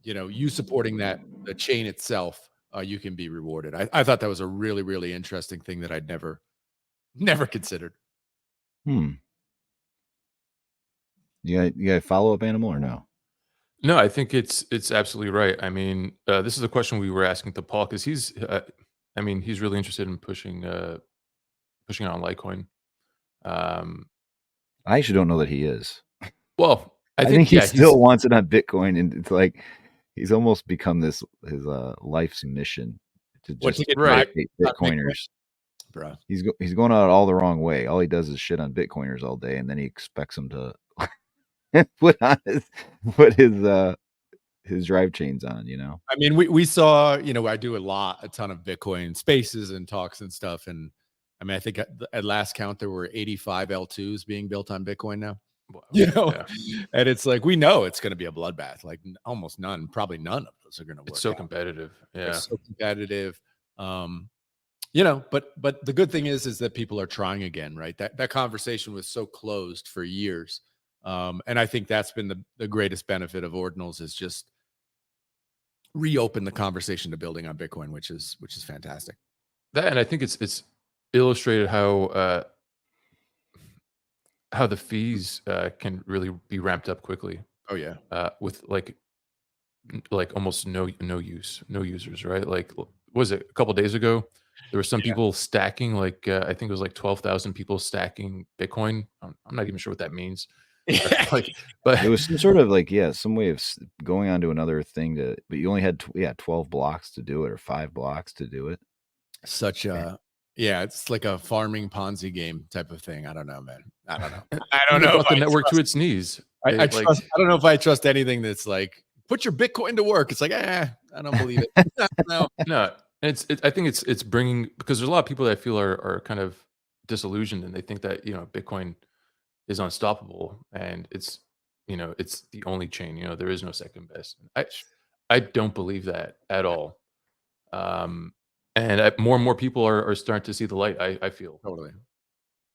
Speaker 2: you supporting the chain itself, you can be rewarded. I thought that was a really, really interesting thing that I'd never considered.
Speaker 1: Hmm. You got a follow-up animal or no?
Speaker 3: no, I think it's absolutely right. I mean, this is a question we were asking to Paul because he's really interested in pushing on Litecoin. Um,
Speaker 1: I actually don't know that he is.
Speaker 3: well, I
Speaker 1: I think
Speaker 3: think
Speaker 1: he
Speaker 3: yeah,
Speaker 1: still wants it on Bitcoin, and it's like he's almost become his life's mission to
Speaker 2: What, to
Speaker 1: just
Speaker 2: get drive
Speaker 3: right.
Speaker 1: irritate
Speaker 2: on Bitcoin?
Speaker 1: Bitcoiners.
Speaker 2: Bro.
Speaker 1: He's going out all the wrong way. All he does is shit on Bitcoiners all day, and then he expects them to put on his drive chains on.
Speaker 2: I mean, we saw, I do a ton of Bitcoin spaces and talks and stuff. And I mean, I think at last count, there were 85 L2s being built on Bitcoin now,
Speaker 3: Wow. Yeah.
Speaker 2: and it's like, we know it's going to be a bloodbath, like almost none, probably none of those are going to work.
Speaker 3: It's so
Speaker 2: out.
Speaker 3: competitive.
Speaker 2: They're
Speaker 3: Yeah.
Speaker 2: so competitive. But the good thing is that people are trying again, right? That conversation was so closed for years. And I think that's been the greatest benefit of ordinals is just reopen the conversation to building on Bitcoin, which is fantastic.
Speaker 3: That, and I think it's illustrated how the fees can really be ramped up quickly
Speaker 2: Oh yeah.
Speaker 3: with like almost no users, right? Like, was it a couple days ago? There were some
Speaker 2: Yeah.
Speaker 3: people stacking, like I think it was like 12,000 people stacking Bitcoin. I'm not even sure what that means. Like, but
Speaker 1: It was some sort of some way of going on to another thing but you only had 12 blocks to do it or 5 blocks to do it.
Speaker 2: Such a it's like a farming Ponzi game type of thing. I don't know, man. I don't know. I
Speaker 3: and
Speaker 2: don't
Speaker 3: they
Speaker 2: know if
Speaker 3: brought the
Speaker 2: I
Speaker 3: network to
Speaker 2: trust.
Speaker 3: its knees.
Speaker 2: I
Speaker 3: Like,
Speaker 2: trust. I don't know if I trust anything that's like put your Bitcoin to work. It's like, I don't believe it. No.
Speaker 3: no, I think it's bringing, because there's a lot of people that I feel are kind of disillusioned, and they think that Bitcoin is unstoppable, and it's the only chain. There is no second best. I don't believe that at all. Um, and more and more people are starting to see the light. I feel
Speaker 2: Totally.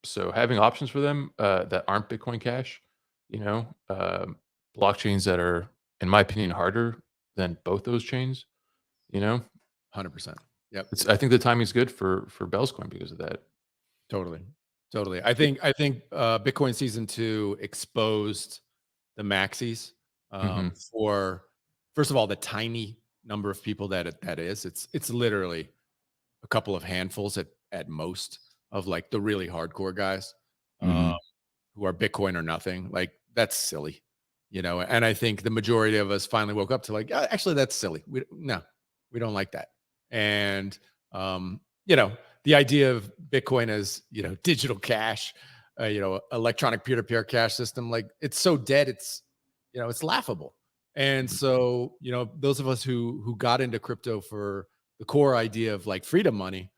Speaker 3: so having options for them that aren't Bitcoin Cash, you know, blockchains that are, in my opinion, harder than both those chains.
Speaker 2: 100%. Yep.
Speaker 3: I think the timing is good for Bellscoin because of that.
Speaker 2: Totally. I think Bitcoin season 2 exposed the maxis
Speaker 3: Hmm.
Speaker 2: for, first of all, the tiny number of people that is. It's literally a couple of handfuls at most of like the really hardcore guys
Speaker 1: Mhm.
Speaker 2: who are Bitcoin or nothing. Like that's silly, And I think the majority of us finally woke up to like, actually, that's silly. We don't like that. And the idea of Bitcoin as digital cash, electronic peer-to-peer cash system, like it's so dead, it's laughable. And so those of us who got into crypto for the core idea of like freedom money,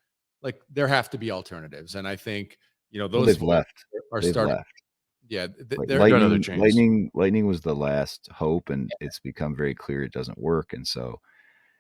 Speaker 2: like there have to be alternatives. And I think
Speaker 1: Well,
Speaker 2: those
Speaker 1: they've
Speaker 2: folks
Speaker 1: left.
Speaker 2: are
Speaker 1: They've
Speaker 2: starting.
Speaker 1: left.
Speaker 2: Yeah,
Speaker 1: Like
Speaker 2: they're
Speaker 3: They've done other chains.
Speaker 1: Lightning was the last hope, and it's become very clear it doesn't work. And so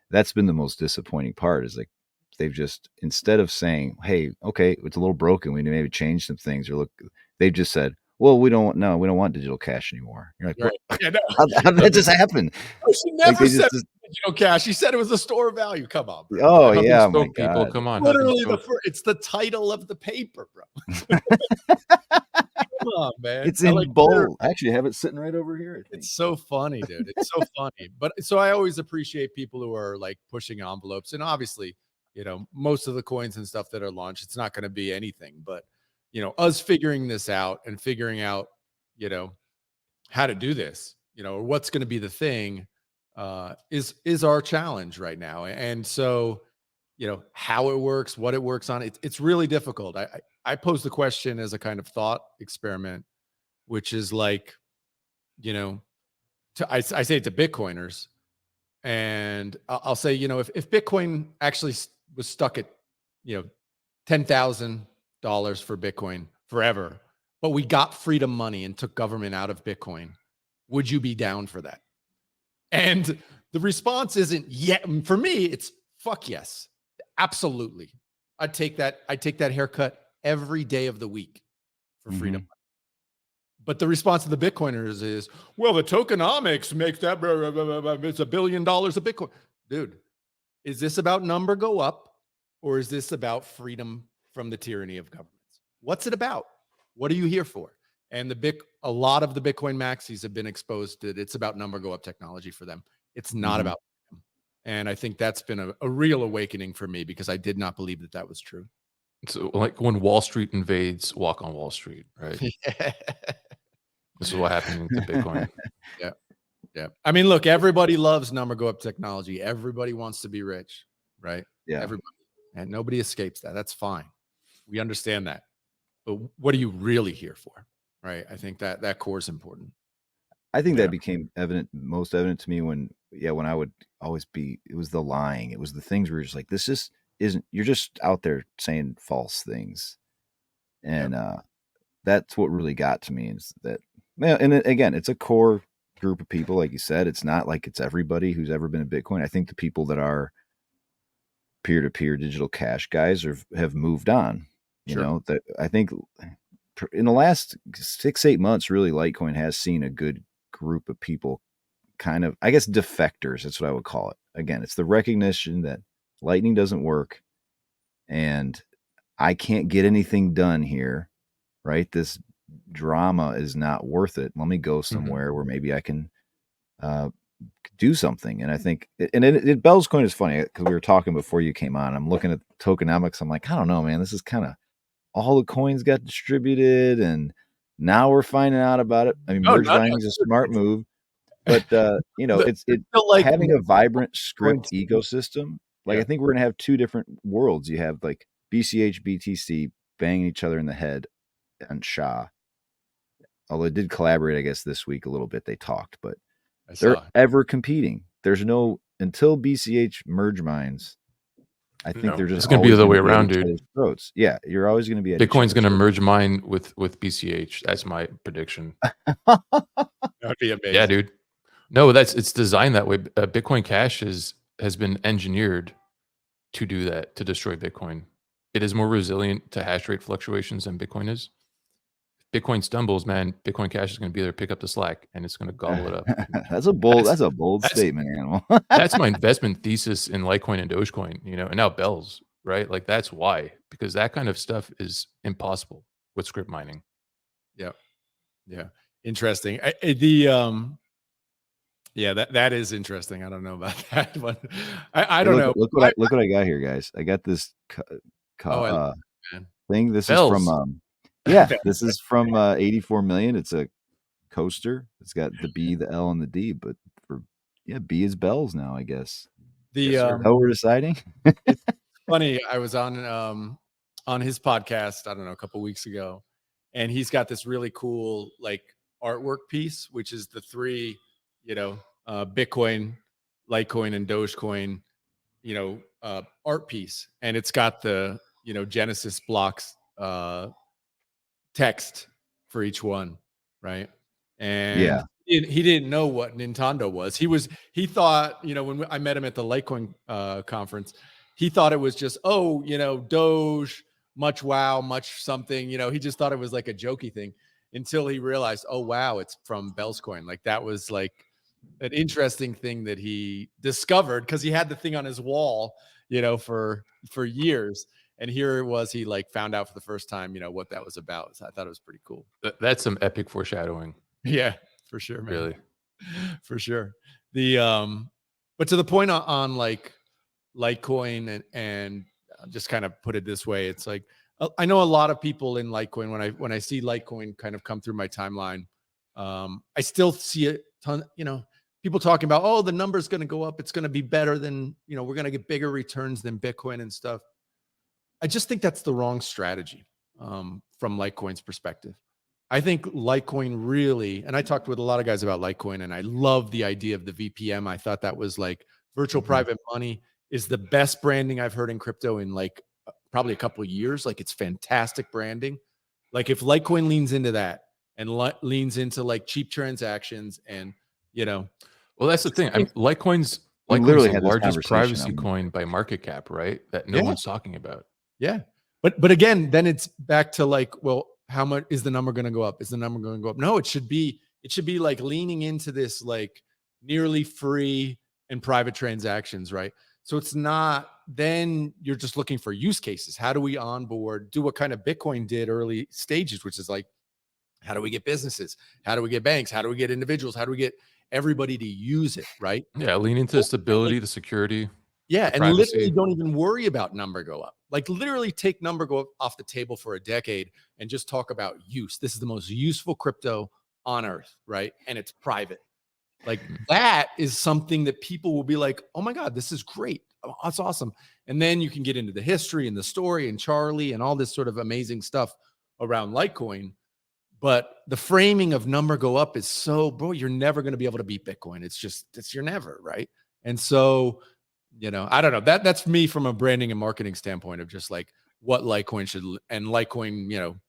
Speaker 1: that's been the most disappointing part is like they've just instead of saying, "Hey, okay, it's a little broken. We need to maybe change some things," or look, they've just said, "Well, we don't want digital cash anymore." You're like, "What?
Speaker 2: right. Yeah, no,
Speaker 1: How did that just happen?"
Speaker 2: no, she
Speaker 1: Like
Speaker 2: never
Speaker 1: they
Speaker 2: said
Speaker 1: just
Speaker 2: digital cash. She said it was a store of value. Come on, bro.
Speaker 1: oh
Speaker 3: Hub and
Speaker 1: yeah, my
Speaker 3: spoke, people.
Speaker 1: god.
Speaker 3: Come on, hub and
Speaker 2: Literally
Speaker 3: spoke.
Speaker 2: it's the title of the paper, bro. Come on, man.
Speaker 1: It's
Speaker 2: I like
Speaker 1: in bold. Actually, I have it sitting right over here, I think.
Speaker 2: it's so funny, dude. It's so funny. But so I always appreciate people who are like pushing envelopes. And obviously, most of the coins and stuff that are launched, it's not going to be anything. But, us figuring this out and figuring out, you know, how to do this, or what's going to be the thing is our challenge right now. And so, how it works, what it works on, it's really difficult. I pose the question as a kind of thought experiment, which is like, you know, I say it to Bitcoiners, and I'll say, if Bitcoin actually was stuck at, $10,000 for Bitcoin forever, but we got freedom money and took government out of Bitcoin, would you be down for that? And the response isn't yet. For me, it's fuck yes, absolutely. I'd take that haircut every day of the week for freedom.
Speaker 1: Mhm.
Speaker 2: But the response of the Bitcoiners is, well, the tokenomics makes that it's $1 billion of Bitcoin. Dude, is this about number go up or is this about freedom from the tyranny of governments? What's it about? What are you here for? And a lot of the Bitcoin maxis have been exposed to it. It's about number go up technology for them. It's not
Speaker 1: Mhm.
Speaker 2: about freedom. And I think that's been a real awakening for me because I did not believe that was true.
Speaker 3: So like when Wall Street invades Walk on Wall Street, right?
Speaker 2: Yeah.
Speaker 3: This is what happening to Bitcoin.
Speaker 2: Yeah. Yeah. I mean, look, everybody loves number go up technology. Everybody wants to be rich, right?
Speaker 1: Yeah.
Speaker 2: Everybody. And nobody escapes that. That's fine. We understand that. But what are you really here for? Right? I think that core is important.
Speaker 1: I think
Speaker 3: Yeah.
Speaker 1: that became most evident to me when I would always it was the lying. It was the things where you're just like, this just isn't, you're just out there saying false things. And that's what really got to me is that, and again, it's a core group of people. Like you said, it's not like it's everybody who's ever been in Bitcoin. I think the people that are peer-to-peer digital cash guys have moved on,
Speaker 2: Sure.
Speaker 1: that I think in the last 6-8 months, really Litecoin has seen a good group of people kind of, I guess, defectors. That's what I would call it. Again, it's the recognition that Lightning doesn't work and I can't get anything done here, right? This drama is not worth it. Let me go somewhere where maybe I can uh, do something. And I think, Bellscoin is funny because we were talking before you came on. I'm looking at tokenomics. I'm like, I don't know, man. This is kind of all the coins got distributed, and now we're finding out about it. I mean,
Speaker 2: No,
Speaker 1: merge
Speaker 2: no,
Speaker 1: buying is a smart move, but
Speaker 2: it's
Speaker 1: it
Speaker 2: still like
Speaker 1: having a vibrant
Speaker 2: coins.
Speaker 1: Scrypt ecosystem. Like I
Speaker 2: Yeah.
Speaker 1: think we're gonna have two different worlds. You have like BCH, BTC banging each other in the head, and SHA. Although it did collaborate, I guess this week a little bit. They talked, but
Speaker 2: I
Speaker 1: they're
Speaker 2: saw.
Speaker 1: ever competing. There's no until BCH merge mines. I think
Speaker 3: No,
Speaker 1: they're just
Speaker 3: it's going to be the
Speaker 1: always
Speaker 3: other
Speaker 1: going
Speaker 3: way
Speaker 1: to be at
Speaker 3: around,
Speaker 1: each
Speaker 3: dude.
Speaker 1: other's throats. Yeah, you're always going to be at each
Speaker 3: Bitcoin's
Speaker 1: other's
Speaker 3: going to
Speaker 1: throats.
Speaker 3: merge mine with BCH. That's my prediction.
Speaker 2: That'd be
Speaker 3: Yeah,
Speaker 2: amazing.
Speaker 3: dude. No, it's designed that way. Bitcoin Cash has been engineered to do that, to destroy Bitcoin. It is more resilient to hash rate fluctuations than Bitcoin is. Bitcoin stumbles, man. Bitcoin Cash is going to be there, pick up the slack, and it's going to gobble it up.
Speaker 1: That's a bold.
Speaker 3: That's
Speaker 1: That's a bold
Speaker 3: that's
Speaker 1: statement, Animal.
Speaker 3: that's my investment thesis in Litecoin and Dogecoin. And now Bells, right? Like that's why, because that kind of stuff is impossible with script mining.
Speaker 2: Yeah. Yeah. Interesting. Yeah, that is interesting. I don't know about that, but I
Speaker 1: Hey,
Speaker 2: don't
Speaker 1: look,
Speaker 2: know.
Speaker 1: look what I got here, guys. I got this
Speaker 2: Oh, I love
Speaker 1: uh,
Speaker 2: it, man.
Speaker 1: thing. This is from
Speaker 3: Bells.
Speaker 1: this is from 84 million. It's a coaster. It's got the B, the L, and the D, but for B is bells now, I guess.
Speaker 2: The
Speaker 3: Yes, sir.
Speaker 1: How we're deciding?
Speaker 2: It's funny. I was on his podcast, I don't know, a couple weeks ago, and he's got this really cool like artwork piece, which is the three, Bitcoin, Litecoin, and Dogecoin, art piece, and it's got the Genesis blocks text for each one. right? And
Speaker 1: Yeah.
Speaker 2: he didn't know what Nintendo was. He thought, when I met him at the Litecoin conference, he thought it was just, Doge, much wow, much something. He just thought it was like a jokey thing until he realized, oh wow, it's from Bellscoin. Like that was like an interesting thing that he discovered because he had the thing on his wall, for years. And here it was, he like found out for the first time, what that was about. So I thought it was pretty cool.
Speaker 3: That's some epic foreshadowing,
Speaker 2: Yeah, for sure, man.
Speaker 3: really.
Speaker 2: For sure. But to the point on like Litecoin and just kind of put it this way, it's like I know a lot of people in Litecoin. When I see Litecoin kind of come through my timeline, I still see a ton. People talking about, oh, the number's going to go up. It's going to be better than we're going to get bigger returns than Bitcoin and stuff. I just think that's the wrong strategy from Litecoin's perspective. I think Litecoin really, and I talked with a lot of guys about Litecoin, and I love the idea of the VPM. I thought that was like virtual private money is the best branding I've heard in crypto in like probably a couple of years. Like it's fantastic branding. Like if Litecoin leans into that and leans into like cheap transactions and,
Speaker 3: Well, that's the thing. Litecoin's
Speaker 1: We
Speaker 3: Litecoin's
Speaker 1: literally
Speaker 3: the
Speaker 1: had this
Speaker 3: largest
Speaker 1: conversation
Speaker 3: privacy
Speaker 1: on
Speaker 3: coin
Speaker 1: Wednesday.
Speaker 3: by market cap, right? That no
Speaker 2: Yeah.
Speaker 3: one's talking about.
Speaker 2: Yeah. But again, then it's back to like, well, how much is the number going to go up? Is the number going to go up? No, it should be like leaning into this like nearly free and private transactions, right? So it's not, then you're just looking for use cases. How do we onboard, do what kind of Bitcoin did early stages, which is like, how do we get businesses? How do we get banks? How do we get individuals? How do we get everybody to use it, right?
Speaker 3: Yeah, lean into the stability, the security,
Speaker 2: Yeah,
Speaker 3: the
Speaker 2: and literally
Speaker 3: privacy.
Speaker 2: don't even worry about number go up. Like literally take number go up off the table for a decade and just talk about use. This is the most useful crypto on earth, right? And it's private. Like that is something that people will be like, "Oh my god, this is great. Oh, that's awesome." And then you can get into the history and the story and Charlie and all this sort of amazing stuff around Litecoin. But the framing of number go up is so, bro, you're never going to be able to beat Bitcoin. You're never, right? And so, I don't know. That's me from a branding and marketing standpoint of just like what Litecoin should and Litecoin,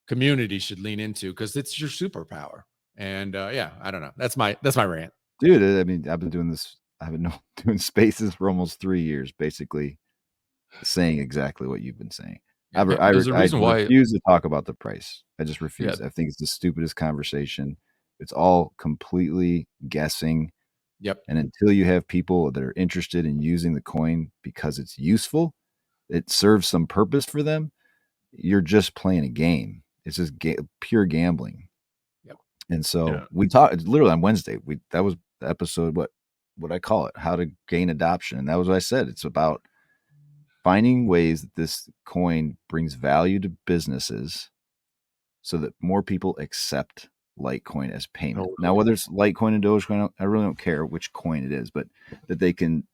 Speaker 2: community should lean into because it's your superpower. And yeah, I don't know. That's my rant.
Speaker 1: Dude, I mean, I've been doing this. I've been doing spaces for almost 3 years, basically saying exactly what you've been saying. I
Speaker 3: There's a reason why.
Speaker 1: refuse to talk about the price. I just refuse.
Speaker 3: Yeah.
Speaker 1: I think it's the stupidest conversation. It's all completely guessing.
Speaker 2: Yep.
Speaker 1: And until you have people that are interested in using the coin because it's useful, it serves some purpose for them, you're just playing a game. It's just pure gambling.
Speaker 2: Yep.
Speaker 1: And so
Speaker 3: Yeah.
Speaker 1: we talked literally on Wednesday. That was the episode. What I call it, how to gain adoption, and that was what I said. It's about finding ways that this coin brings value to businesses, so that more people accept Litecoin as payment.
Speaker 3: Totally.
Speaker 1: Now, whether it's Litecoin and Dogecoin, I really don't care which coin it is, but that they can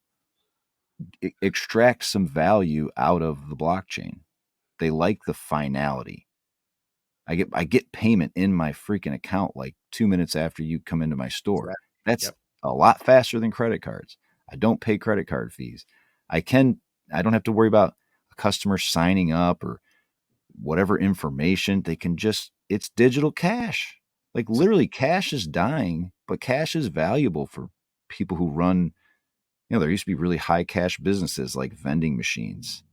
Speaker 1: extract some value out of the blockchain. They like the finality. I get payment in my freaking account like 2 minutes after you come into my store. That's a lot faster than credit cards. I don't pay credit card fees. I don't have to worry about a customer signing up or whatever information. They can it's digital cash. Like literally cash is dying, but cash is valuable for people who run, there used to be really high cash businesses like vending machines.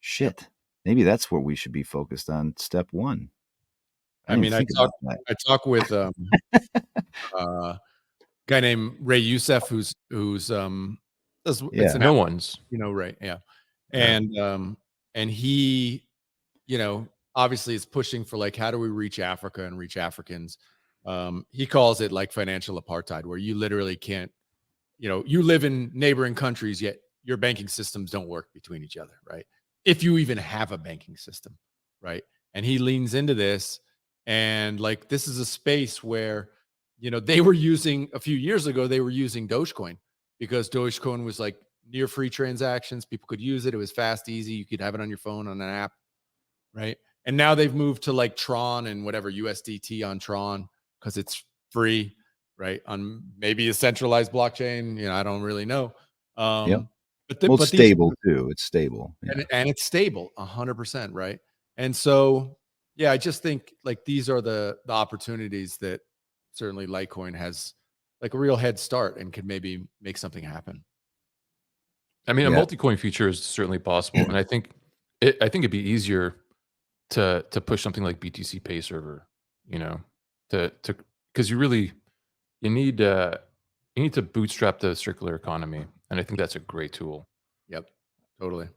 Speaker 1: Shit. Maybe that's what we should be focused on. Step one.
Speaker 2: I talk with a guy named Ray Youssef, who's it's
Speaker 3: no one's,
Speaker 2: Ray. Yeah. And he, obviously is pushing for like, how do we reach Africa and reach Africans? He calls it like financial apartheid, where you literally can't, you live in neighboring countries, yet your banking systems don't work between each other, right? If you even have a banking system, right? And he leans into this. And like, this is a space where, they were using a few years ago, they were using Dogecoin because Dogecoin was like near free transactions. People could use it. It was fast, easy. You could have it on your phone on an app, right? And now they've moved to like Tron and whatever USDT on Tron because it's free, right? On maybe a centralized blockchain. I don't really know.
Speaker 1: Yep.
Speaker 2: But
Speaker 1: it's stable too. It's stable.
Speaker 2: Yeah. And it's stable 100%, right? And so, yeah, I just think like these are the opportunities that certainly Litecoin has like a real head start and could maybe make something happen.
Speaker 3: I mean, a
Speaker 1: Yeah.
Speaker 3: multi-coin feature is certainly possible, and I think it'd be easier to push something like BTC Pay Server, you know, to because you need you need to bootstrap the circular economy, and I think that's a great tool.
Speaker 2: Yep. Totally.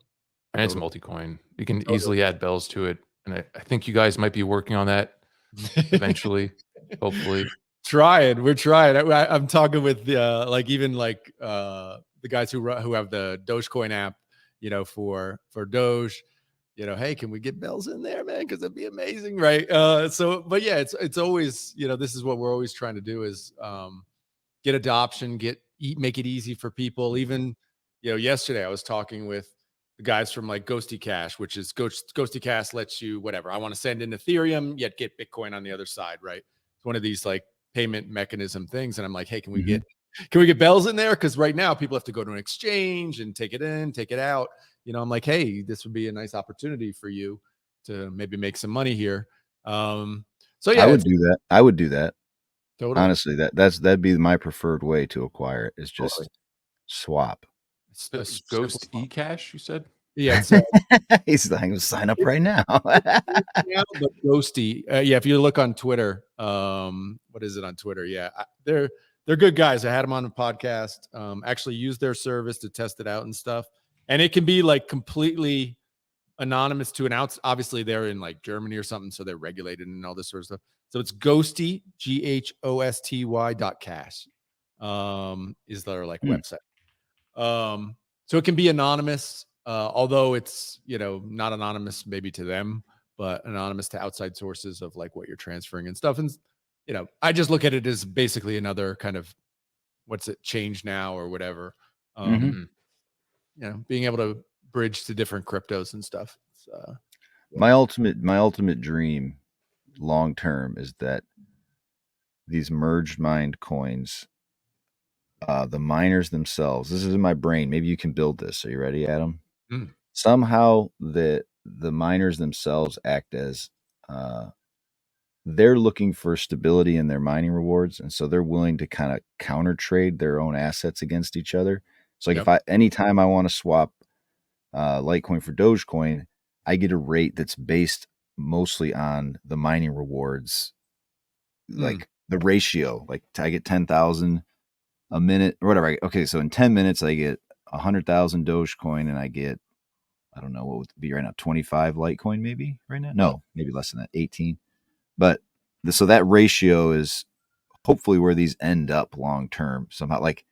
Speaker 3: And it's
Speaker 2: Totally.
Speaker 3: multi-coin. You can
Speaker 2: Totally.
Speaker 3: easily add bells to it, and I think you guys might be working on that eventually, hopefully.
Speaker 2: Trying. We're trying. I'm talking with like even like the guys who have the Dogecoin app, you know, for Doge. You know, hey, can we get bells in there, man? Because that'd be amazing, right? So, but yeah, it's always, you know, this is what we're always trying to do is get adoption, make it easy for people. Even, you know, yesterday I was talking with the guys from like Ghosty Cash, which is Ghosty Cash lets you whatever. I want to send in Ethereum, yet get Bitcoin on the other side, right? It's one of these like payment mechanism things. And I'm like, hey, can we get bells in there? Because right now people have to go to an exchange and take it in, take it out. You know, I'm like, hey, this would be a nice opportunity for you to maybe make some money here. So
Speaker 1: I
Speaker 2: yeah,
Speaker 1: would
Speaker 2: it's
Speaker 1: do that. I would do that.
Speaker 2: totally,
Speaker 1: Honestly, that'd be my preferred way to acquire it is
Speaker 2: totally.
Speaker 1: just swap.
Speaker 2: It's a simple
Speaker 3: Ghost eCash, you said?
Speaker 2: yeah, it's
Speaker 1: He's like, sign up right now.
Speaker 2: now, but Ghosty. Yeah, if you look on Twitter, what is it on Twitter? Yeah, they're good guys. I had them on a podcast. Actually used their service to test it out and stuff. And it can be like completely anonymous to an outs. Obviously, they're in like Germany or something, so they're regulated and all this sort of stuff. So it's Ghosty, GHOSTY.cash, is their like website. So it can be anonymous, although it's, you know, not anonymous maybe to them, but anonymous to outside sources of like what you're transferring and stuff. And, you know, I just look at it as basically another kind of what's it change now or whatever.
Speaker 1: Mhm.
Speaker 3: Mhm.
Speaker 2: You know, being able to bridge to different cryptos and stuff. It's,
Speaker 1: My ultimate dream long term is that these merged mined coins, the miners themselves, this is in my brain. Maybe you can build this. Are you ready, Adam?
Speaker 2: Mm.
Speaker 1: Somehow the miners themselves act as they're looking for stability in their mining rewards, and so they're willing to kind of counter trade their own assets against each other. So like
Speaker 2: Yep.
Speaker 1: if anytime I want to swap Litecoin for Dogecoin, I get a rate that's based mostly on the mining rewards,
Speaker 2: Mm.
Speaker 1: like the ratio. Like I get 10,000 a minute or whatever. Okay, so in 10 minutes I get 100,000 Dogecoin, and I get, I don't know what would be right now, 25 Litecoin maybe right now.
Speaker 2: Yep.
Speaker 1: No, maybe less than that, 18. But so that ratio is hopefully where these end up long term somehow. Like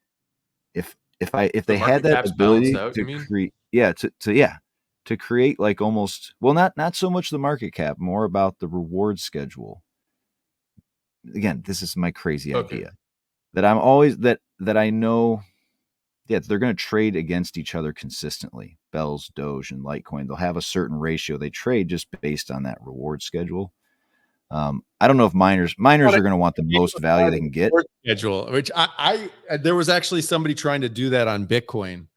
Speaker 1: if
Speaker 3: The
Speaker 1: they had
Speaker 3: market
Speaker 1: that
Speaker 3: cap's balanced
Speaker 1: ability
Speaker 3: out, you
Speaker 1: to
Speaker 3: mean?
Speaker 1: create, to create like almost, well, not so much the market cap, more about the reward schedule. Again, this is my crazy
Speaker 3: Okay.
Speaker 1: idea that I'm always that I know. Yeah, they're going to trade against each other consistently. Bells, Doge, and Litecoin. They'll have a certain ratio they trade just based on that reward schedule. I don't know if miners
Speaker 2: But
Speaker 1: are going to want the most value they can get.
Speaker 2: schedule, which there was actually somebody trying to do that on Bitcoin.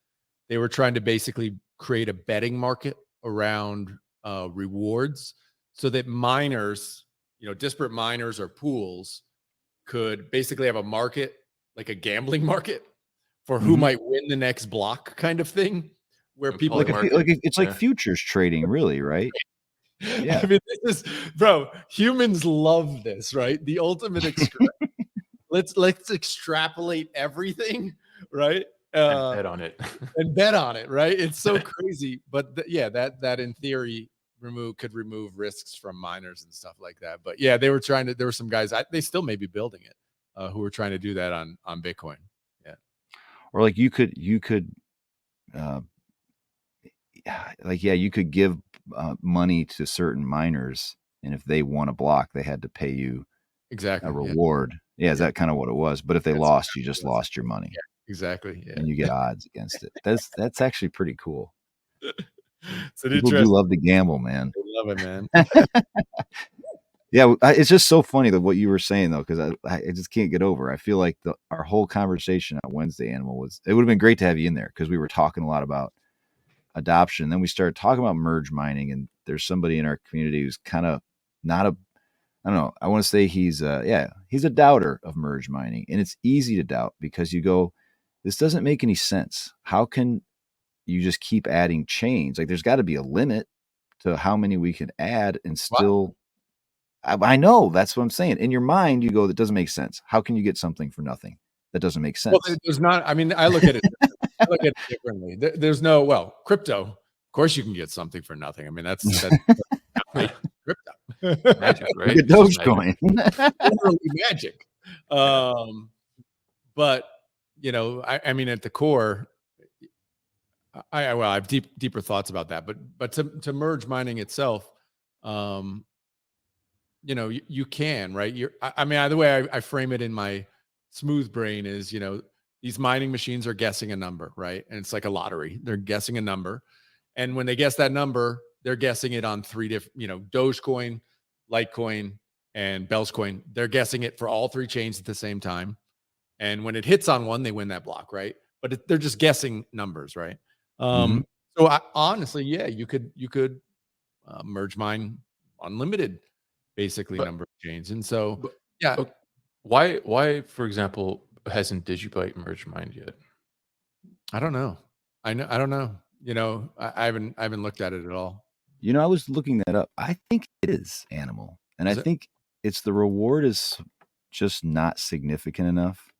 Speaker 2: They were trying to basically create a betting market around rewards so that miners, you know, disparate miners or pools could basically have a market, like a gambling market for who
Speaker 1: Mhm.
Speaker 2: might win the next block kind of thing, where
Speaker 3: A
Speaker 2: people
Speaker 3: poly
Speaker 2: can
Speaker 3: market.
Speaker 1: It's like
Speaker 3: Yeah.
Speaker 1: futures trading, really, right?
Speaker 2: I
Speaker 1: Yeah.
Speaker 2: mean, this is, bro, humans love this, right? The ultimate let's extrapolate everything, right?
Speaker 3: And bet on it.
Speaker 2: And bet on it, right? It's so crazy, but yeah, that in theory could remove risks from miners and stuff like that. But yeah, they were trying to. There were some guys. They still may be building it, who were trying to do that on Bitcoin. Yeah,
Speaker 1: Or like you could uh, like, yeah, you could give money to certain miners, and if they won a block, they had to pay you a
Speaker 2: exactly. Yeah,
Speaker 1: reward. Yeah, is
Speaker 2: yeah.
Speaker 1: that kind of what it was? But if they
Speaker 2: That's
Speaker 1: lost, you
Speaker 2: exactly
Speaker 1: just
Speaker 2: what it was.
Speaker 1: lost your money,
Speaker 2: Yeah, exactly. Yeah,
Speaker 1: and you get odds against it. That's actually pretty cool.
Speaker 2: it's an
Speaker 1: People do
Speaker 2: interesting.
Speaker 1: love to gamble, man.
Speaker 2: I love it, man.
Speaker 1: Yeah, it's just so funny that what you were saying though, because I just can't get over. I feel like our whole conversation on Wednesday, Animal, was, it would have been great to have you in there because we were talking a lot about adoption. Then we started talking about merge mining, and there's somebody in our community who's kind of not a, I don't know. I want to say he's a doubter of merge mining, and it's easy to doubt because you go, this doesn't make any sense. How can you just keep adding chains? Like there's got to be a limit to how many we can add and still. I know that's what I'm saying. In your mind, you go, that doesn't make sense. How can you get something for nothing? That doesn't make
Speaker 2: Well,
Speaker 1: sense.
Speaker 2: there's not. I mean, I look at it. I look at it differently. There's no crypto. Of course, you can get something for nothing. I mean, that's crypto.
Speaker 3: Magic,
Speaker 1: You
Speaker 3: right?
Speaker 1: get
Speaker 3: It's just magic.
Speaker 1: Dogecoin.
Speaker 2: Literally magic.
Speaker 3: Yeah.
Speaker 2: But I mean, at the core, I have deeper thoughts about that. But to merge mining itself, you can, right? I mean, either way I frame it in my smooth brain is, these mining machines are guessing a number, right? And it's like a lottery. They're guessing a number. And when they guess that number, they're guessing it on three different, Dogecoin, Litecoin, and Bellscoin. They're guessing it for all three chains at the same time. And when it hits on one, they win that block, right? But they're just guessing numbers, right?
Speaker 1: Mhm.
Speaker 2: So honestly, yeah, you could merge mine unlimited, basically,
Speaker 3: But,
Speaker 2: number of chains. And so,
Speaker 3: but
Speaker 2: yeah,
Speaker 3: uh, why, for example, hasn't Digibyte merged mined yet?
Speaker 2: I don't know. I don't know. I haven't looked at it at all.
Speaker 1: I was looking that up. I think it is animal, and I
Speaker 2: Is it?
Speaker 1: think it's the reward is just not significant enough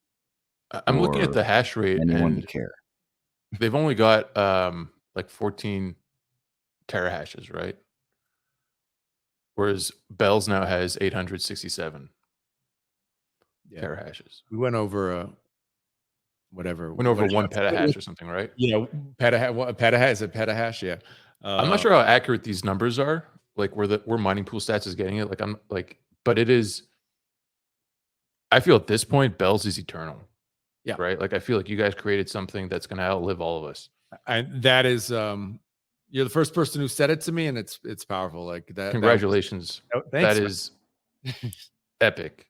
Speaker 3: I'm looking at
Speaker 1: for
Speaker 3: the hash rate,
Speaker 1: anyone to
Speaker 3: and
Speaker 1: care.
Speaker 3: they've only got like 14 terahashes, right? Whereas Bell's now has 867
Speaker 2: Yeah.
Speaker 3: terahashes.
Speaker 2: We went over whatever.
Speaker 3: Went over
Speaker 2: What,
Speaker 3: 1 petahash or something, right?
Speaker 2: petahash is a petahash. Yeah.
Speaker 3: I'm not sure how accurate these numbers are, like where mining pool stats is getting it. Like I'm like, but it is. I feel at this point, Bell's is eternal.
Speaker 2: Yeah.
Speaker 3: Right. Like I feel like you guys created something that's going to outlive all of us.
Speaker 2: And that is, you're the first person who said it to me, and it's powerful. Like that.
Speaker 3: Congratulations.
Speaker 2: Thanks.
Speaker 3: That is epic.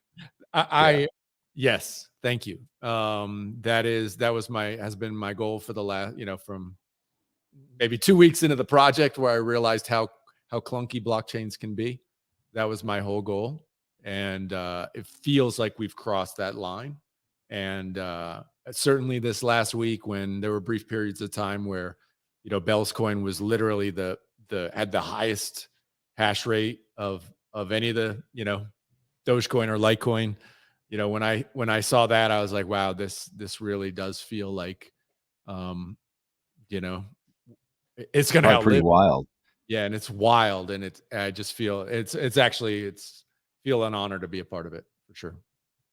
Speaker 2: Yes, thank you. Has been my goal for the last, from maybe 2 weeks into the project, where I realized how clunky blockchains can be. That was my whole goal. And it feels like we've crossed that line. And certainly this last week, when there were brief periods of time where, Bellscoin was literally had the highest hash rate of any of the, Dogecoin or Litecoin. When I saw that, I was like, wow, this really does feel like, it's going to
Speaker 1: Probably pretty
Speaker 2: outlive.
Speaker 1: wild.
Speaker 2: Yeah, and it's wild, and I just feel it's feel an honor to be a part of it, for sure.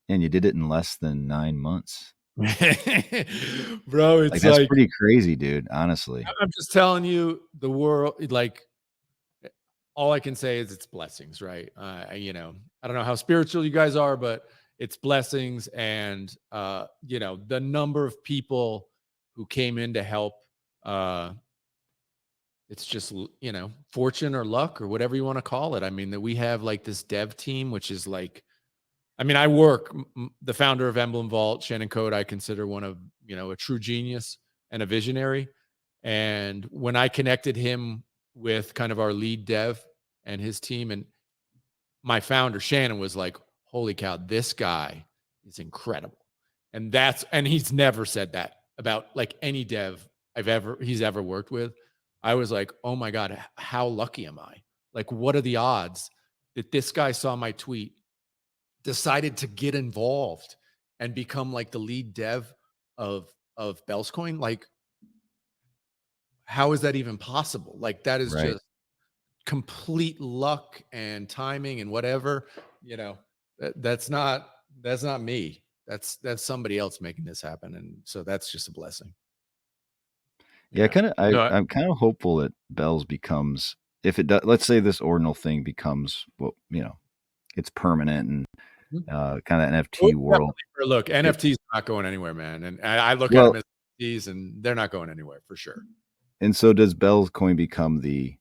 Speaker 1: And you did it in less than 9 months.
Speaker 2: Bro,
Speaker 1: Like,
Speaker 2: it's
Speaker 1: that's
Speaker 2: like,
Speaker 1: pretty crazy, dude, honestly.
Speaker 2: I'm just telling you, the world, like, all I can say is it's blessings, right? I don't know how spiritual you guys are, but it's blessings. And the number of people who came in to help, it's just, fortune or luck or whatever you want to call it. I mean, that we have like this dev team, which is like, I mean, the founder of Emblem Vault, Shannon Code, I consider one of, a true genius and a visionary. And when I connected him with kind of our lead dev and his team, and my founder, Shannon, was like, holy cow, this guy is incredible. And he's never said that about like any dev he's ever worked with. I was like, oh my God, how lucky am I? Like, what are the odds that this guy saw my tweet, decided to get involved, and become like the lead dev of Bellscoin? Like, how is that even possible? Like, that is
Speaker 1: Right.
Speaker 2: just complete luck and timing and whatever. That's not me. That's somebody else making this happen. And so that's just a blessing.
Speaker 1: Yeah,
Speaker 3: No,
Speaker 1: I'm kind of hopeful that Bell's becomes, if it does, let's say this ordinal thing becomes, well, it's permanent and kind of NFT world.
Speaker 2: Look, NFTs are not going anywhere, man. And I look at
Speaker 1: Well,
Speaker 2: them as NFTs, and they're not going anywhere, for sure.
Speaker 1: and so does Bell's coin become the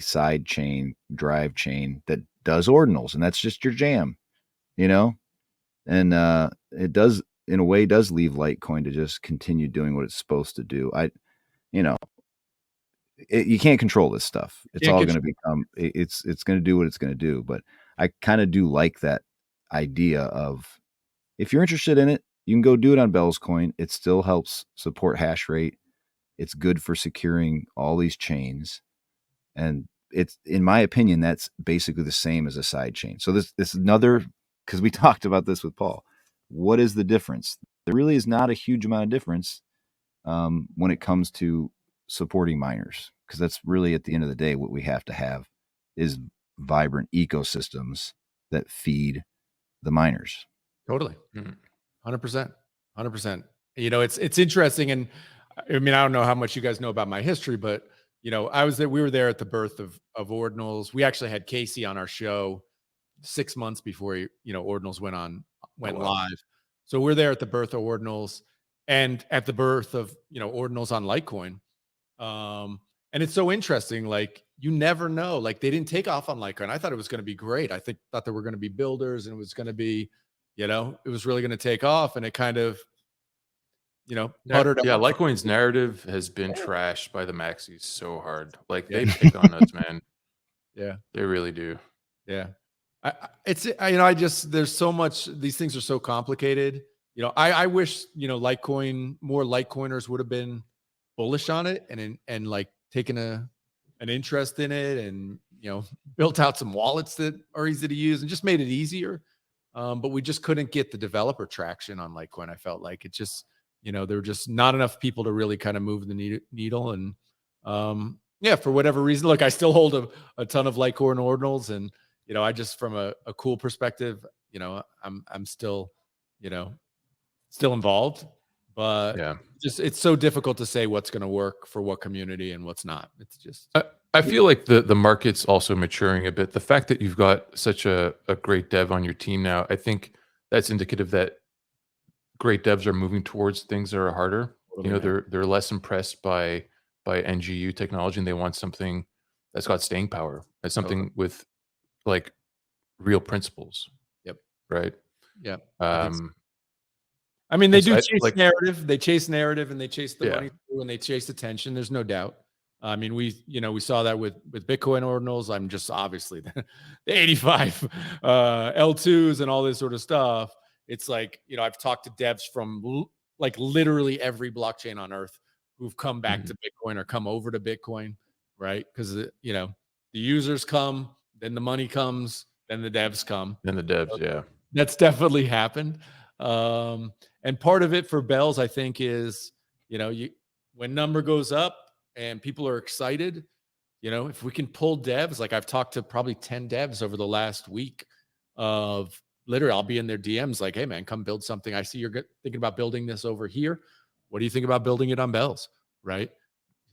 Speaker 1: side chain, drive chain that does ordinals, and that's just your jam, and it does, in a way, does leave Litecoin to just continue doing what it's supposed to do. you can't control this stuff. It's
Speaker 2: Can't
Speaker 1: all going to
Speaker 2: control.
Speaker 1: become, it's going to do what it's going to do. But I kind of do like that idea of, if you're interested in it, you can go do it on Bellscoin. It still helps support hash rate. It's good for securing all these chains. And it's, in my opinion, that's basically the same as a side chain. So this is another, because we talked about this with Paul. What is the difference? There really is not a huge amount of difference when it comes to supporting miners, because that's really, at the end of the day, what we have to have is vibrant ecosystems that feed the miners.
Speaker 2: Totally.
Speaker 3: Mhm.
Speaker 2: 100%. 100%. You know, it's interesting. And I mean, I don't know how much you guys know about my history, but you know, I was there, we were there at the birth of Ordinals. We actually had Casey on our show 6 months before, you know, Ordinals
Speaker 3: Oh,
Speaker 2: went
Speaker 3: wow.
Speaker 2: live. So we're there at the birth of Ordinals and at the birth of, you know, Ordinals on Litecoin. And it's so interesting. Like, you never know. Like, they didn't take off on Litecoin. I thought it was going to be great. Thought there were going to be builders and it was going to be, you know, it was really going to take off, and it kind of, you know, puttered
Speaker 3: Yeah,
Speaker 2: out.
Speaker 3: Litecoin's narrative has been trashed by the maxis so hard. Like,
Speaker 2: Yeah.
Speaker 3: they pick on us, man.
Speaker 2: Yeah.
Speaker 3: They really do.
Speaker 2: Yeah. You know, I just, there's so much, these things are so complicated. You know, I wish, you know, Litecoin, more Litecoiners would have been bullish on it and like taken an interest in it, and, you know, built out some wallets that are easy to use and just made it easier. But we just couldn't get the developer traction on Litecoin. I felt like it just, you know, there were just not enough people to really kind of move the needle. And yeah, for whatever reason, look, I still hold a ton of Litecoin ordinals, and you know, I just, from a cool perspective, you know, I'm still, you know, still involved, but
Speaker 3: Yeah.
Speaker 2: just, it's so difficult to say what's going to work for what community and what's not. It's just,
Speaker 3: I feel like the market's also maturing a bit. The fact that you've got such a great dev on your team now, I think that's indicative that great devs are moving towards things that are harder. You
Speaker 2: totally,
Speaker 3: know,
Speaker 2: man.
Speaker 3: they're less impressed by NGU technology, and they want something that's got staying power. That's
Speaker 2: Totally.
Speaker 3: something with like real principles,
Speaker 2: Yep.
Speaker 3: right?
Speaker 2: Yep. I think so.
Speaker 3: Um,
Speaker 2: I mean, they
Speaker 3: and so
Speaker 2: do
Speaker 3: I
Speaker 2: chase
Speaker 3: like,
Speaker 2: narrative. They chase narrative and they chase the
Speaker 3: yeah,
Speaker 2: money through and they chase attention. There's no doubt. I mean, you know, we saw that with Bitcoin ordinals. I'm just, obviously the 85 L2s and all this sort of stuff. It's like, you know, I've talked to devs from like literally every blockchain on earth who've come back
Speaker 3: mhm.
Speaker 2: to Bitcoin or come over to Bitcoin, right? Because, you know, the users come, then the money comes, then the devs come.
Speaker 3: And the devs, yeah,
Speaker 2: That's definitely happened. Um, and part of it for Bells, I think, is, you know, when number goes up and people are excited, you know, if we can pull devs, like I've talked to probably 10 devs over the last week of, literally, I'll be in their DMs like, hey man, come build something. I see you're thinking about building this over here. What do you think about building it on Bells? Right?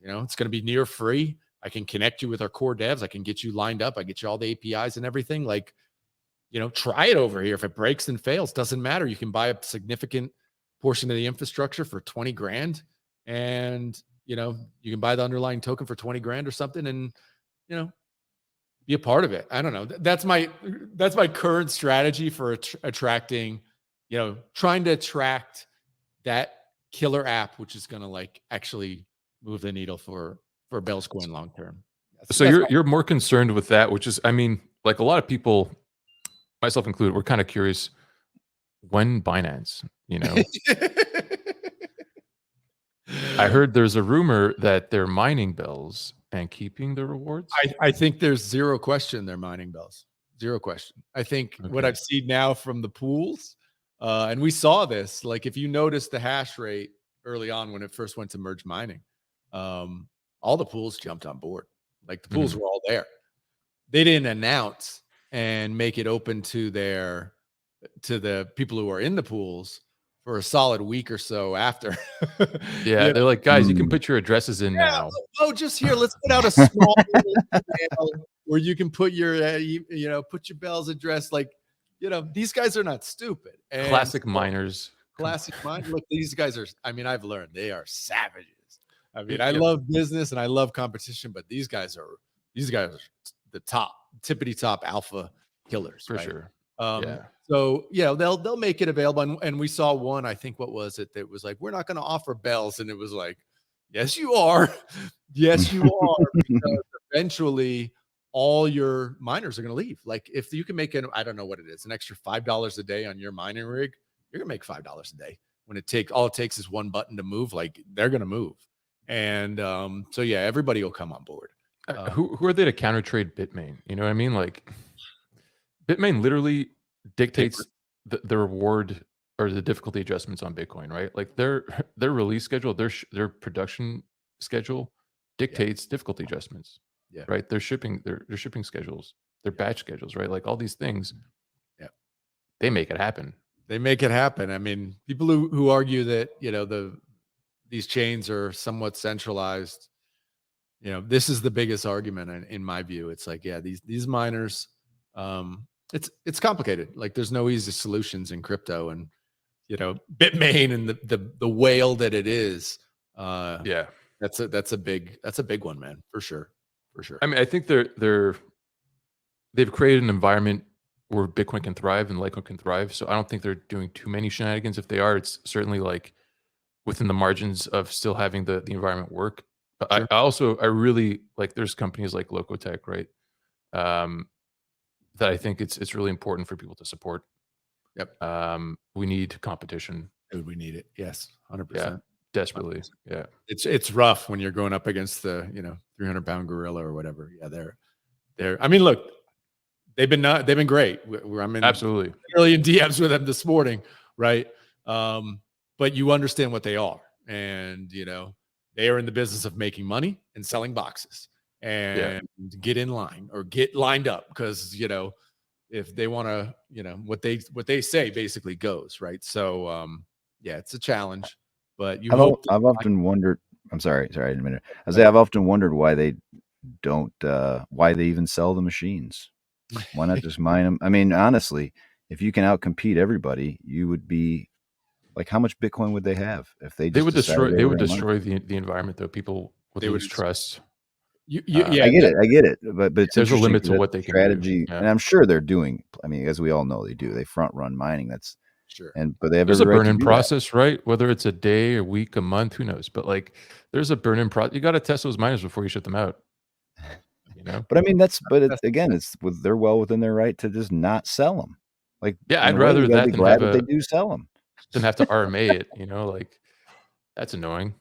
Speaker 2: You know, it's going to be near free. I can connect you with our core devs. I can get you lined up. I get you all the APIs and everything. Like, you know, try it over here. If it breaks and fails, doesn't matter. You can buy a significant portion of the infrastructure for 20 grand, and, you know, you can buy the underlying token for 20 grand or something, and, you know, be a part of it. I don't know. That's my current strategy for attracting, you know, trying to attract that killer app, which is going to like actually move the needle for Bellscoin long term.
Speaker 3: so
Speaker 2: That's
Speaker 3: you're more concerned with that, which is, I mean, like a lot of people, myself included, we're kind of curious when Binance, you know. I heard there's a rumor that they're mining bells and keeping the rewards.
Speaker 2: I think there's zero question they're mining bells. Zero question. I think what
Speaker 3: Okay.
Speaker 2: I've seen now from the pools, and we saw this, like if you notice the hash rate early on when it first went to merge mining, all the pools jumped on board. Like the pools
Speaker 3: Mhm.
Speaker 2: were all there. They didn't announce and make it open to the people who are in the pools for a solid week or so after.
Speaker 3: Yeah,
Speaker 2: You
Speaker 3: they're like, guys, you can
Speaker 1: Mm.
Speaker 3: put your addresses in
Speaker 2: Yeah,
Speaker 3: now.
Speaker 2: oh, just here, let's put out a small little email where you can put your, you know, put your Bell's address. Like, you know, these guys are not stupid. And
Speaker 3: Classic
Speaker 2: so,
Speaker 3: miners.
Speaker 2: classic mind. Look, these guys are, I mean, I've learned they are savages. I mean, I
Speaker 3: Yep,
Speaker 2: love business and I love competition, but these guys are the top, tippity top alpha killers,
Speaker 3: for
Speaker 2: right?
Speaker 3: sure.
Speaker 2: Um,
Speaker 3: Yeah.
Speaker 2: so yeah, they'll make it available. And we saw one, I think, what was it that was like, we're not going to offer bells. And it was like, Yes, you are. Yes, you are, because eventually all your miners are going to leave. Like if you can make I don't know what it is, an extra $5 a day on your mining rig, you're going to make $5 a day. When all it takes is one button to move, like they're going to move. And so yeah, everybody will come on board.
Speaker 3: Who are they to counter trade Bitmain? You know what I mean? Like Bitmain literally
Speaker 2: Paper.
Speaker 3: dictates the reward or the difficulty adjustments on Bitcoin, right? Like their their release schedule, their production schedule
Speaker 2: Yeah.
Speaker 3: dictates difficulty adjustments,
Speaker 2: Yeah.
Speaker 3: right? Their shipping schedules, their batch schedules, right? Like all these things,
Speaker 2: Yeah.
Speaker 3: they make it happen.
Speaker 2: They make it happen. I mean, people who argue that, these chains are somewhat centralized, this is the biggest argument in my view. It's like, yeah, these miners, it's complicated. Like there's no easy solutions in crypto, and Bitmain and the whale that it is,
Speaker 3: Yeah.
Speaker 2: that's a big one, man, for sure. For sure.
Speaker 3: I mean, I think they've created an environment where Bitcoin can thrive and Litecoin can thrive. So I don't think they're doing too many shenanigans. If they are, it's certainly like within the margins of still having the environment work. But
Speaker 2: Sure.
Speaker 3: I really like there's companies like Locotech, right? That I think it's really important for people to support.
Speaker 2: Yep.
Speaker 3: We need competition.
Speaker 2: Dude, we need it. Yes. 100%.
Speaker 3: Yeah, desperately. Yeah.
Speaker 2: It's rough when you're going up against the 300-pound gorilla or whatever. Yeah, they're. I mean, look, they've been great. I'm
Speaker 3: Absolutely.
Speaker 2: literally in DMs with them this morning, right? But you understand what they are, and they are in the business of making money and selling boxes,
Speaker 3: Yeah.
Speaker 2: and get in line or get lined up, because if they want to, what they say basically goes, right. So yeah, it's a challenge, but you hope
Speaker 1: I've
Speaker 2: that
Speaker 1: often wondered. I'm sorry, in a minute. I
Speaker 2: Go
Speaker 1: say
Speaker 2: ahead.
Speaker 1: I've often wondered why they don't, why they even sell the machines. Why not just mine them? I mean, honestly, if you can outcompete everybody, you would be like, how much Bitcoin would they have if they just decided they
Speaker 3: They
Speaker 1: were
Speaker 3: would
Speaker 1: going to mine?
Speaker 3: destroy the environment though. People would
Speaker 2: they would
Speaker 3: lose trust.
Speaker 2: yeah,
Speaker 1: I get it, but it's
Speaker 3: There's a
Speaker 1: interesting
Speaker 3: limit
Speaker 1: because
Speaker 3: to
Speaker 1: that's
Speaker 3: what
Speaker 1: a
Speaker 3: they can do.
Speaker 1: strategy,
Speaker 3: Yeah.
Speaker 1: and I'm sure they're doing. I mean, as we all know, they do. They front run mining.
Speaker 2: sure.
Speaker 1: But they have
Speaker 3: There's a
Speaker 1: every right to
Speaker 3: burn-in
Speaker 1: do that.
Speaker 3: process, right? Whether it's a day, a week, a month, who knows? But like, there's a burn-in process. You got to test those miners before you shut them out. You know?
Speaker 1: But I mean, again, they're well within their right to just not sell them. Like
Speaker 3: Yeah,
Speaker 1: in
Speaker 3: I'd
Speaker 1: a way,
Speaker 3: rather
Speaker 1: you got to
Speaker 3: that
Speaker 1: be
Speaker 3: than
Speaker 1: glad that they do sell them.
Speaker 3: have to RMA it. You know, like that's annoying.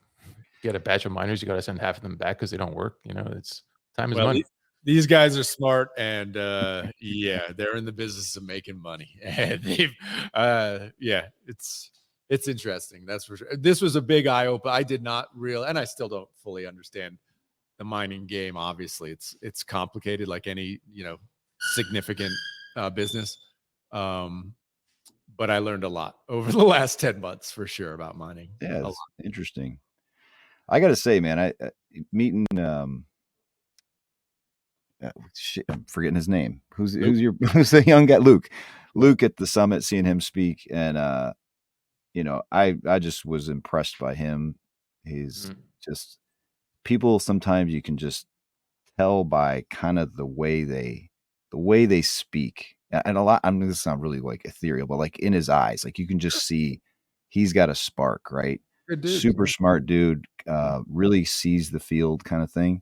Speaker 3: Get a batch of miners, you got to send half of them back because they don't work. You know, it's time is
Speaker 2: Well,
Speaker 3: money.
Speaker 2: these guys are smart, and yeah, they're in the business of making money, and they've yeah, it's interesting. That's for sure. This was a big eye opener. I did not and I still don't fully understand the mining game. Obviously, it's complicated, like any significant business. But I learned a lot over the last 10 months for sure about mining.
Speaker 1: Yeah,
Speaker 2: A lot.
Speaker 1: it's interesting. I got to say, man, I meeting shit, I'm forgetting his name. Who's who's the young guy? Luke at the summit, seeing him speak, and I just was impressed by him. He's just people. Sometimes you can just tell by kind of the way they speak, and a lot. I mean, this sounds really like ethereal, but like in his eyes, like you can just see he's got a spark, right?
Speaker 2: Good dude.
Speaker 1: Super smart dude. Really sees the field, kind of thing.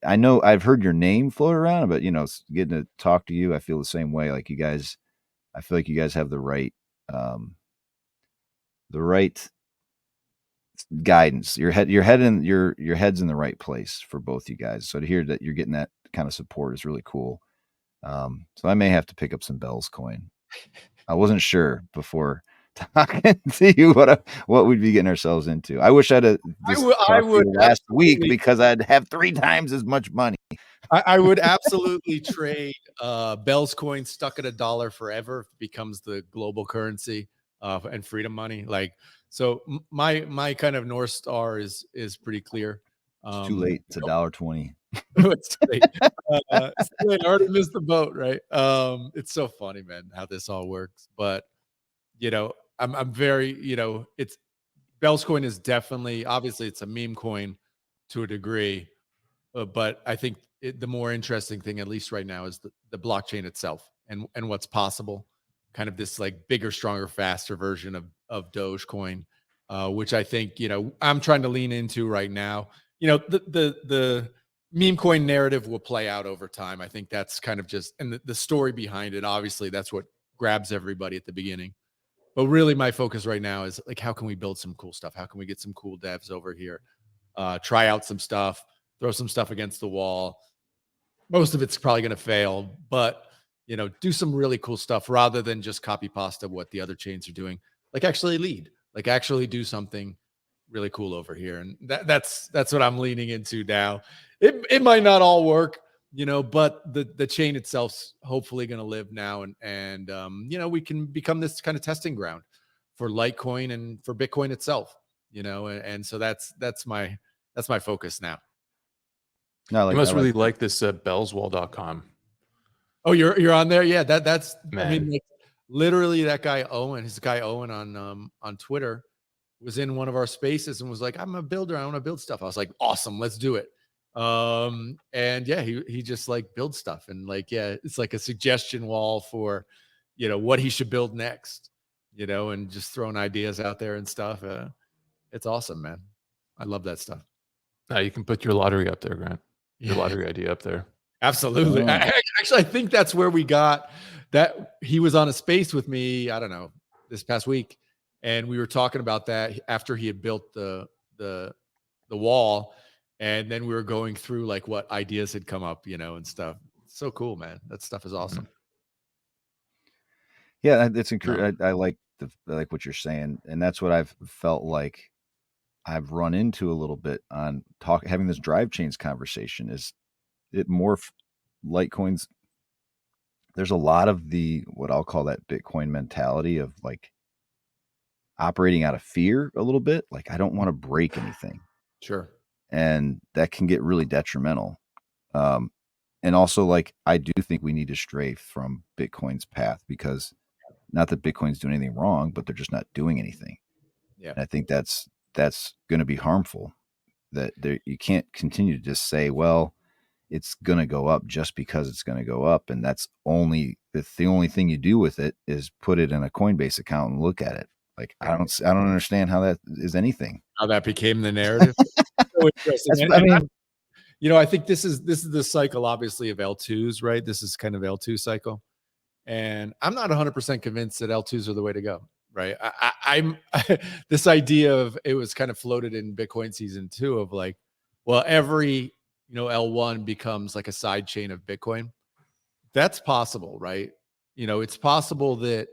Speaker 1: I know I've heard your name float around, but getting to talk to you, I feel the same way. Like you guys, I feel like you guys have the right guidance. Your head's in the right place for both you guys. So to hear that you're getting that kind of support is really cool. So I may have to pick up some Bellscoin. I wasn't sure before talking to you what we'd be getting ourselves into. I wish I'd have just
Speaker 2: I
Speaker 1: talked to
Speaker 2: would
Speaker 1: you last week because I'd have 3 times as much money.
Speaker 2: I would absolutely trade Bellscoin stuck at $1 forever if it becomes the global currency and freedom money. Like, so my kind of North Star is pretty clear.
Speaker 1: It's too late. It's $1.20.
Speaker 2: It's too late. It's too late. I already missed the boat, right? It's so funny, man, how this all works. But I'm very, it's Bellscoin is definitely, obviously it's a meme coin to a degree. But I think the more interesting thing, at least right now, is the blockchain itself and what's possible. Kind of this like bigger, stronger, faster version of Dogecoin. which I think, I'm trying to lean into right now. The meme coin narrative will play out over time. I think that's kind of just, and the story behind it, obviously, that's what grabs everybody at the beginning. But really, my focus right now is like, how can we build some cool stuff? How can we get some cool devs over here? Try out some stuff, throw some stuff against the wall. Most of it's probably going to fail, but do some really cool stuff rather than just copy pasta what the other chains are doing. Like actually lead, like actually do something really cool over here, and that's what I'm leaning into now. It might not all work, but the chain itself's hopefully going to live now, and we can become this kind of testing ground for Litecoin and for Bitcoin itself, and so that's my focus now.
Speaker 1: No,
Speaker 3: You must really like this bellswall.com.
Speaker 2: Oh, you're on there? Yeah, that's
Speaker 3: Man.
Speaker 2: I mean, like, literally that guy Owen, on Twitter was in one of our spaces and was like, I'm a builder, I want to build stuff. I was like, awesome, let's do it. And yeah, he just like builds stuff, and like, yeah, it's like a suggestion wall for what he should build next, and just throwing ideas out there and stuff. It's awesome, man. I love that stuff.
Speaker 3: You can put your lottery up there, Grant. Your lottery idea up there.
Speaker 2: Absolutely. Actually, I think that's where we got that. He was on a space with me, I don't know, this past week, and we were talking about that after he had built the wall, and then we were going through like what ideas had come up, and stuff. It's so cool, man. That stuff is awesome.
Speaker 1: Yeah, it's encouraging. I like what you're saying, and that's what I've felt like I've run into a little bit on having this drive chains conversation. Is it more Litecoins? There's a lot of what I'll call that Bitcoin mentality of like operating out of fear a little bit. Like, I don't want to break anything.
Speaker 2: Sure.
Speaker 1: And that can get really detrimental. And also, like, I do think we need to stray from Bitcoin's path, because not that Bitcoin's doing anything wrong, but they're just not doing anything.
Speaker 2: Yeah.
Speaker 1: And I think that's going to be harmful. That you can't continue to just say, well, it's going to go up just because it's going to go up. And that's the only thing you do with it is put it in a Coinbase account and look at it. Like, I don't understand how that is anything.
Speaker 2: How that became the narrative. So interesting. I think this is the cycle, obviously, of L2s, right? This is kind of L2 cycle. And I'm not 100% convinced that L2s are the way to go, right? I'm this idea of, it was kind of floated in Bitcoin season 2 of like, well, every L1 becomes like a side chain of Bitcoin. That's possible, right? It's possible that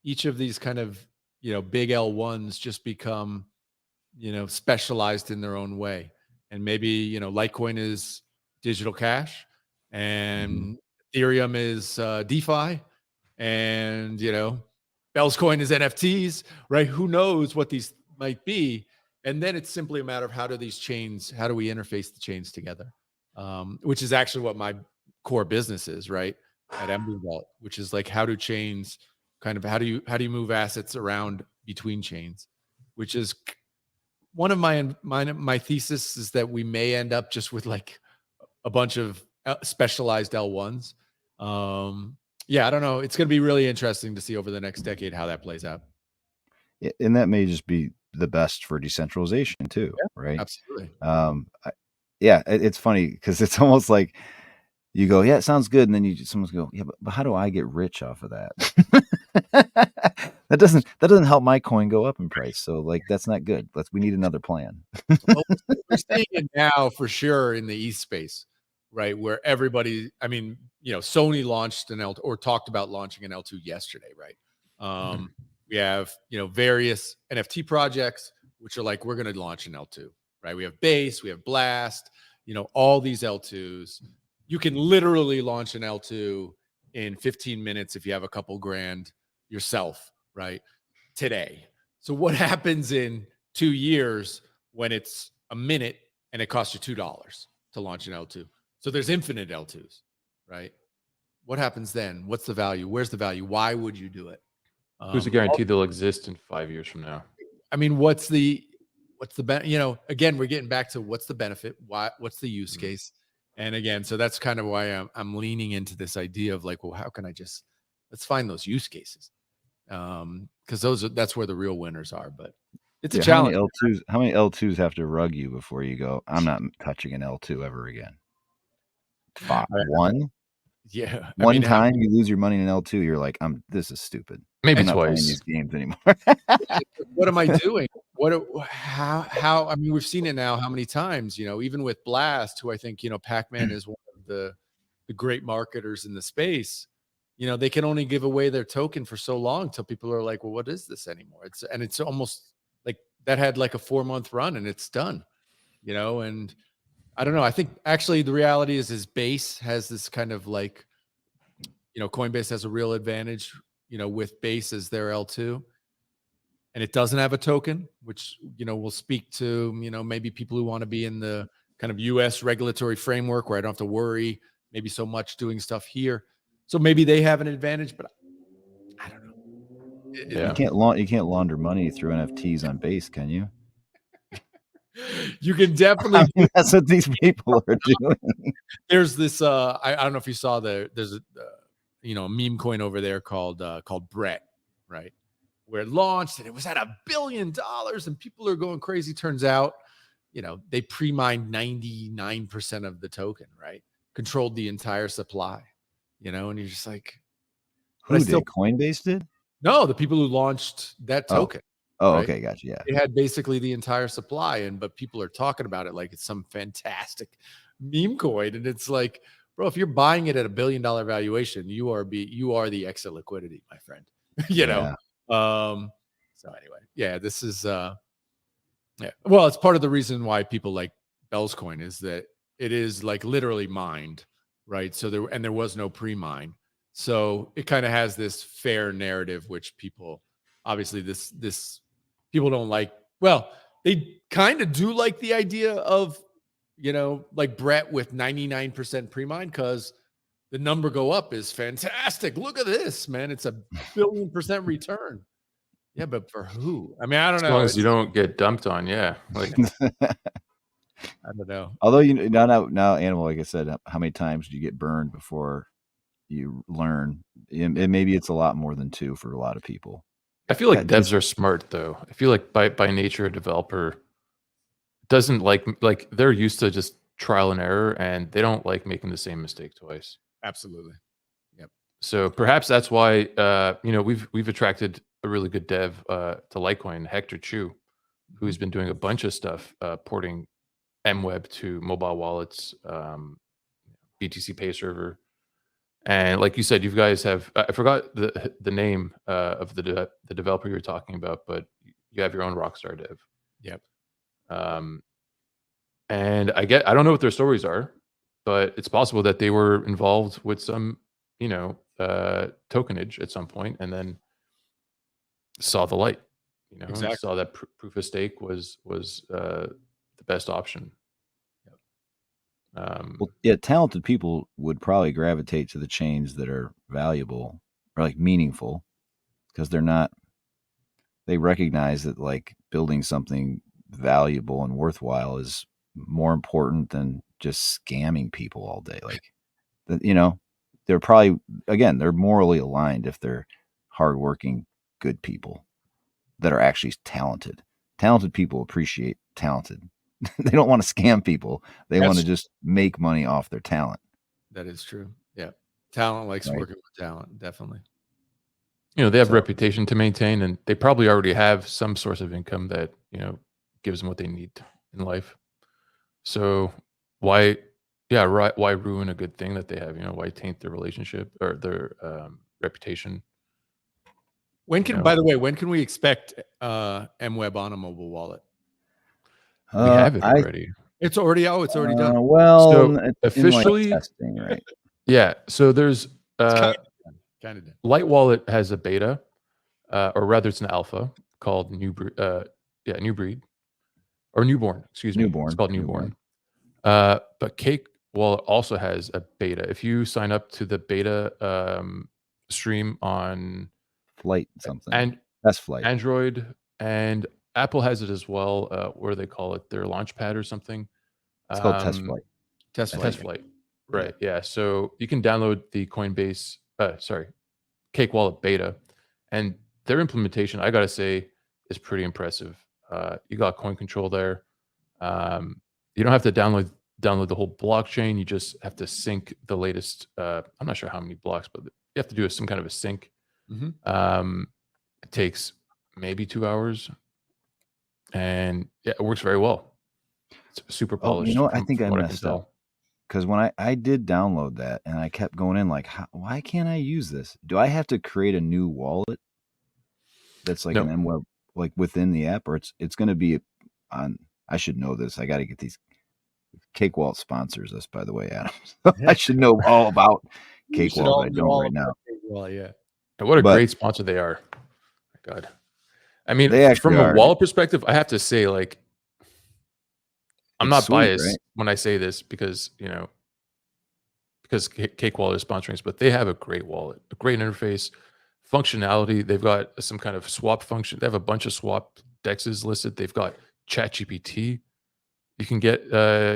Speaker 2: each of these kind of big L1s just become specialized in their own way. And maybe Litecoin is digital cash, and Ethereum is DeFi, and Bellscoin is NFTs, right? Who knows what these might be? And then it's simply a matter of how do we interface the chains together, which is actually what my core business is, right? At Ember Vault, which is like, how do chains kind of, how do you move assets around between chains, which is one of my thesis is that we may end up just with like a bunch of specialized L1s. Yeah, I don't know. It's going to be really interesting to see over the next decade how that plays out.
Speaker 1: Yeah, and that may just be the best for decentralization too, right?
Speaker 2: Absolutely.
Speaker 1: It's funny because it's almost like you go, yeah, it sounds good, and then someone's go, yeah, but how do I get rich off of that? That doesn't help my coin go up in price. So like, that's not good. We need another plan.
Speaker 2: Well, we're seeing it now for sure in the East space, right? Where everybody, I mean, Sony launched an L2, or talked about launching an L2 yesterday, right? We have, various NFT projects, which are like, we're going to launch an L2, right? We have Base, we have Blast, all these L2s. You can literally launch an L2 in 15 minutes if you have a couple grand yourself, right? Today. So what happens in 2 years when it's a minute and it costs you $2 to launch an L2? So there's infinite L2s, right? What happens then? What's the value? Where's the value? Why would you do it?
Speaker 3: Who's the guarantee they'll exist in 5 years from now?
Speaker 2: I mean, what's the benefit? Again, we're getting back to what's the benefit? What's the use case? And again, so that's kind of why I'm leaning into this idea of like, well, how can I let's find those use cases? Because that's where the real winners are. But It's a
Speaker 1: Dude, how many
Speaker 2: challenge.
Speaker 1: L2s? How many L2s have to rug you before you go? I'm not touching an L2 ever again. One
Speaker 2: Yeah. I
Speaker 1: one
Speaker 2: mean,
Speaker 1: time you lose your money in an L2, you're like, this is stupid.
Speaker 3: Maybe
Speaker 1: I'm not playing
Speaker 3: twice.
Speaker 1: these games anymore.
Speaker 2: what am I doing? How, I mean, we've seen it now how many times, even with Blast, who I think, Pac-Man is one of the great marketers in the space. They can only give away their token for so long till people are like, well, what is this anymore? It's almost like that had like a 4-month run and it's done, and I don't know. I think actually the reality is Base has this kind of like, Coinbase has a real advantage, with Base as their L2, and it doesn't have a token, which, will speak to, maybe people who want to be in the kind of US regulatory framework where I don't have to worry maybe so much doing stuff here. So maybe they have an advantage, but I don't know.
Speaker 3: Yeah.
Speaker 1: You can't launder money through NFTs on Base, can you?
Speaker 2: You can definitely
Speaker 1: I mean, that's what these people are doing.
Speaker 2: there's this I don't know if you saw there's a a meme coin over there called Brett, right? Where it launched and it was at $1 billion and people are going crazy. Turns out, they pre-mined 99% of the token, right? Controlled the entire supply, and you're just like, but I
Speaker 1: Who
Speaker 2: still
Speaker 1: did? Coinbase did?
Speaker 2: no, the people who launched that
Speaker 1: Oh.
Speaker 2: token.
Speaker 1: Oh,
Speaker 2: right?
Speaker 1: okay, gotcha. Yeah.
Speaker 2: It had basically the entire supply, but people are talking about it like it's some fantastic meme coin. And it's like, bro, if you're buying it at $1 billion valuation, you are the exit liquidity, my friend.
Speaker 1: Yeah.
Speaker 2: So anyway, yeah, this is yeah. Well, it's part of the reason why people like Bellscoin is that it is like literally mined, right? So there was no pre-mine. So it kind of has this fair narrative, which people obviously this people don't like. Well, they kind of do like the idea of, like Brett with 99% pre-mine, because the number go up is fantastic. Look at this, man. It's $1 billion return. Yeah, but for who? I mean, I don't
Speaker 3: As long
Speaker 2: know.
Speaker 3: as you don't get dumped on, yeah. Like
Speaker 2: I don't know.
Speaker 1: Although now, Animal, like I said, how many times do you get burned before you learn? And maybe it's a lot more than 2 for a lot of people.
Speaker 3: I feel like
Speaker 1: That
Speaker 3: devs are smart though. I feel like by nature a developer doesn't like they're used to just trial and error and they don't like making the same mistake twice.
Speaker 2: Absolutely. Yep.
Speaker 3: So perhaps that's why we've attracted a really good dev to Litecoin, Hector Chu, who's been doing a bunch of stuff porting MWeb to mobile wallets, BTC Pay server, and like you said, you guys have I forgot the name of the developer you were talking about, but you have your own Rockstar dev.
Speaker 2: Yep.
Speaker 3: And I don't know what their stories are, but it's possible that they were involved with some tokenage at some point and then saw the light, and
Speaker 2: Exactly.
Speaker 3: saw that proof of stake was the best option.
Speaker 1: Well, yeah, talented people would probably gravitate to the chains that are valuable or like meaningful because they recognize that like building something valuable and worthwhile is more important than just scamming people all day. Like, they're probably, again, they're morally aligned if they're hardworking, good people that are actually talented. Talented people appreciate talented. They don't want to scam people. They want to just make money off their talent.
Speaker 2: That is true. Yeah. Talent likes
Speaker 1: Right.
Speaker 2: working with talent. Definitely.
Speaker 3: They have reputation to maintain and they probably already have some source of income that, gives them what they need in life. So why ruin a good thing that they have? Why taint their relationship or their reputation?
Speaker 2: By the way, when can we expect MWeb on a mobile wallet?
Speaker 3: We have it already.
Speaker 2: It's already out. It's already done.
Speaker 1: Well,
Speaker 3: So
Speaker 1: it's
Speaker 3: officially,
Speaker 1: in like testing, right?
Speaker 3: Yeah. So there's
Speaker 2: Kind of done.
Speaker 3: Light Wallet has a beta, or rather, it's an alpha called New Breed or Newborn. Excuse me.
Speaker 1: Newborn.
Speaker 3: It's called Newborn. But Cake Wallet also has a beta. If you sign up to the beta stream on
Speaker 1: Flight something.
Speaker 3: and
Speaker 1: That's Flight.
Speaker 3: Android and Apple has it as well. Where they call it their Launchpad or something.
Speaker 1: It's called Test Flight.
Speaker 2: Test
Speaker 3: Flight. Right. Yeah. So you can download the Coinbase, Cake Wallet beta, and their implementation, I gotta say, is pretty impressive. You got coin control there. You don't have to download the whole blockchain. You just have to sync the latest. I'm not sure how many blocks, but you have to do some kind of a sync. It takes maybe 2 hours, and yeah, it works very well. It's super polished
Speaker 1: I
Speaker 3: from
Speaker 1: think I
Speaker 3: what I can
Speaker 1: messed up
Speaker 3: tell.
Speaker 1: because when I did download that and I kept going in like, why can't I use this? Do I have to create a new wallet that's like
Speaker 3: No,
Speaker 1: an MWeb like within the app, or it's going to be on? I should know this. I got to get these. Cake Wallet sponsors us, by the way, Adam. I should know all about
Speaker 2: You
Speaker 1: Cake
Speaker 2: should
Speaker 1: Wallet,
Speaker 2: all
Speaker 1: but I
Speaker 2: know
Speaker 1: don't
Speaker 2: all
Speaker 1: right
Speaker 2: about
Speaker 1: now.
Speaker 2: Cake Wallet, yeah.
Speaker 3: and what a
Speaker 1: But
Speaker 3: great sponsor they are. My God. I mean,
Speaker 1: they actually
Speaker 3: from a
Speaker 1: are.
Speaker 3: wallet perspective, I have to say, like, I'm
Speaker 1: It's
Speaker 3: not
Speaker 1: sweet,
Speaker 3: biased
Speaker 1: right?
Speaker 3: when I say this because Cake Wallet is sponsoring us, but they have a great wallet, a great interface, functionality. They've got some kind of swap function. They have a bunch of swap dexes listed. They've got ChatGPT. You can get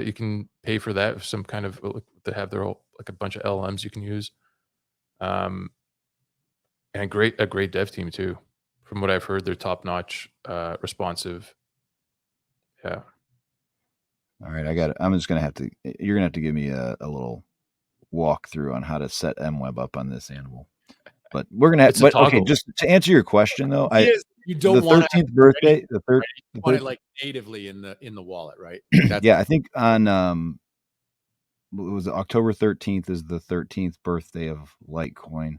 Speaker 3: you can pay for that. Some kind of they have their whole, like a bunch of LLMs you can use, and a great dev team too. From what I've heard, they're top notch, responsive. Yeah.
Speaker 1: All right, I got it. I'm just gonna have to. You're gonna have to give me a little walkthrough on how to set MWeb up on this animal. But we're gonna.
Speaker 3: It's a
Speaker 1: But okay,
Speaker 3: toggle.
Speaker 1: just to answer your question though,
Speaker 2: You
Speaker 1: the
Speaker 2: don't want to have
Speaker 1: 13th
Speaker 2: it ready,
Speaker 1: birthday, the third,
Speaker 2: right?
Speaker 1: the
Speaker 2: You want
Speaker 1: third.
Speaker 2: it like natively in the wallet, right? Like that's
Speaker 1: Yeah, I think on it was October 13th is the 13th birthday of Litecoin.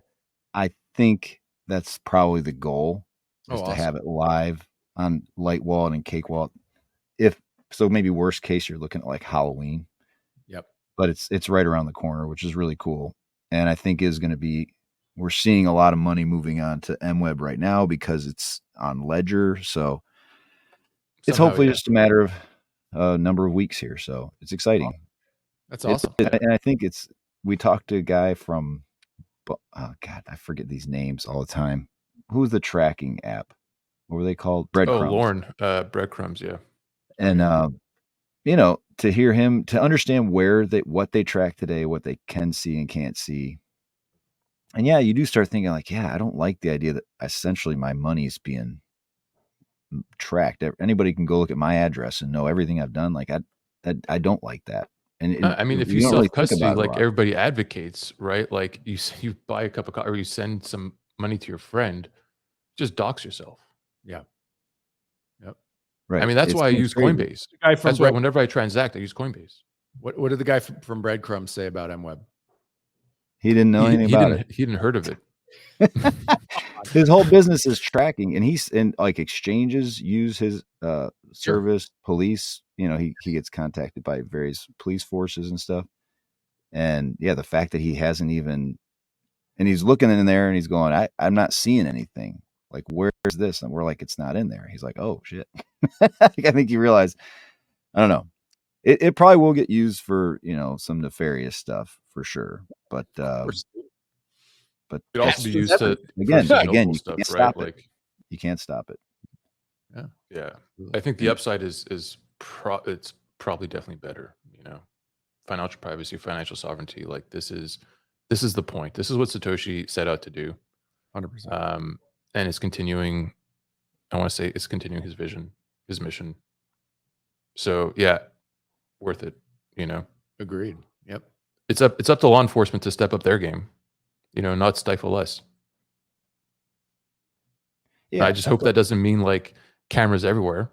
Speaker 1: I think that's probably the goal is to have
Speaker 2: awesome.
Speaker 1: it live on Light Wallet and Cake Wallet. If so, maybe worst case you're looking at like Halloween,
Speaker 2: Yep.
Speaker 1: but it's right around the corner, which is really cool. And I think is going to be we're seeing a lot of money moving on to MWeb right now because it's on Ledger. So it's
Speaker 3: Somehow,
Speaker 1: hopefully
Speaker 3: yeah.
Speaker 1: just a matter of a number of weeks here. So it's exciting.
Speaker 2: That's awesome.
Speaker 1: And I think we talked to a guy from, oh God, I forget these names all the time. Who's the tracking app? What were they called?
Speaker 3: Oh,
Speaker 1: Breadcrumbs.
Speaker 3: Lauren, breadcrumbs, yeah.
Speaker 1: And to hear him, to understand what they track today, what they can see and can't see. And yeah, you do start thinking like, yeah, I don't like the idea that essentially my money is being tracked. Anybody can go look at my address and know everything I've done. Like I don't like that. And
Speaker 3: I mean, if you
Speaker 1: you don't really
Speaker 3: self
Speaker 1: think
Speaker 3: custody,
Speaker 1: about it a
Speaker 3: like
Speaker 1: lot.
Speaker 3: everybody advocates, right? Like you buy a cup of coffee or you send some money to your friend, just dox yourself.
Speaker 2: Yeah. Yep.
Speaker 1: Right.
Speaker 3: I mean, that's why I use
Speaker 1: crazy.
Speaker 3: Coinbase.
Speaker 2: The guy from
Speaker 3: That's why whenever I transact, I use Coinbase.
Speaker 2: what did the guy from Breadcrumbs say about MWeb?
Speaker 1: He didn't know anything about it.
Speaker 3: He didn't heard of it.
Speaker 1: His whole business is tracking, and he's in like exchanges use his service. Police, he gets contacted by various police forces and stuff. And yeah, the fact that he hasn't even, and he's looking in there and he's going, I'm not seeing anything. Like, where's this? And we're like, it's not in there. He's like, oh shit. I think you realize, I don't know. It probably will get used for some nefarious stuff for sure. But
Speaker 3: It could also be used
Speaker 1: again,
Speaker 3: noble
Speaker 1: you
Speaker 3: stuff,
Speaker 1: can't
Speaker 3: right?
Speaker 1: stop it.
Speaker 3: Like
Speaker 1: You can't stop it.
Speaker 3: yeah. I think the upside is it's probably definitely better, financial privacy, financial sovereignty. Like this is the point. This is what Satoshi set out to do.
Speaker 2: 100%.
Speaker 3: And it's continuing. I want to say it's continuing his vision, his mission. So yeah, worth it.
Speaker 2: Agreed. Yep.
Speaker 3: It's up to law enforcement to step up their game. Not stifle us.
Speaker 1: Yeah,
Speaker 3: I just hope that doesn't mean like cameras everywhere,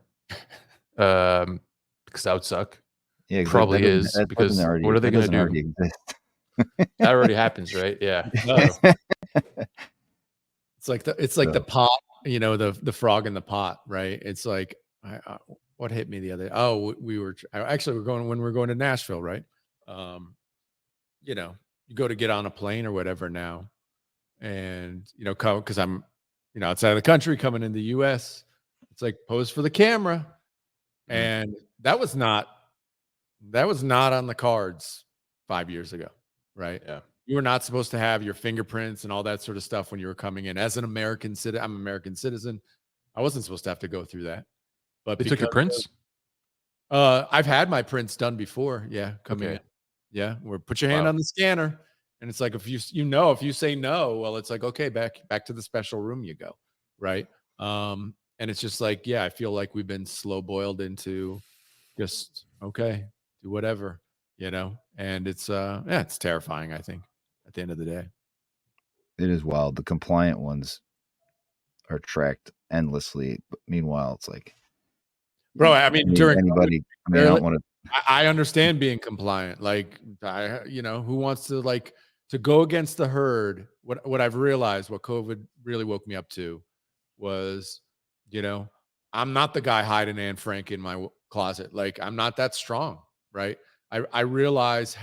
Speaker 3: because that would suck.
Speaker 1: Yeah,
Speaker 3: Probably is, because what are they going to do? That already happens, right? Yeah.
Speaker 2: It's like the pot, the frog in the pot, right? It's like what hit me the other. We're going when we're going to Nashville, right? You go to get on a plane or whatever now, and because I'm outside of the country coming in the U.S. It's like pose for the camera, and that was not on the cards 5 years ago, right?
Speaker 3: Yeah.
Speaker 2: You were not supposed to have your fingerprints and all that sort of stuff when you were coming in as an American citizen. I'm an American citizen. I wasn't supposed to have to go through that. But
Speaker 3: They took your prints?
Speaker 2: I've had my prints done before. Yeah, coming in. Yeah, where put your hand on the scanner, and it's like if you say no, well, it's like okay, back to the special room you go, right? And it's just like, yeah, I feel like we've been slow boiled into just, okay, do whatever, and it's, yeah, it's terrifying, I think, at the end of the day.
Speaker 1: It is wild. The compliant ones are tracked endlessly. But meanwhile, it's like,
Speaker 2: Bro, I mean, during COVID,
Speaker 1: anybody, I mean, I
Speaker 2: barely,
Speaker 1: don't want to,
Speaker 2: I understand being compliant. Like, who wants to to go against the herd? What I've realized, what COVID really woke me up to, was, you know, I'm not the guy hiding Anne Frank in my closet. Like, I'm not that strong, right? I realize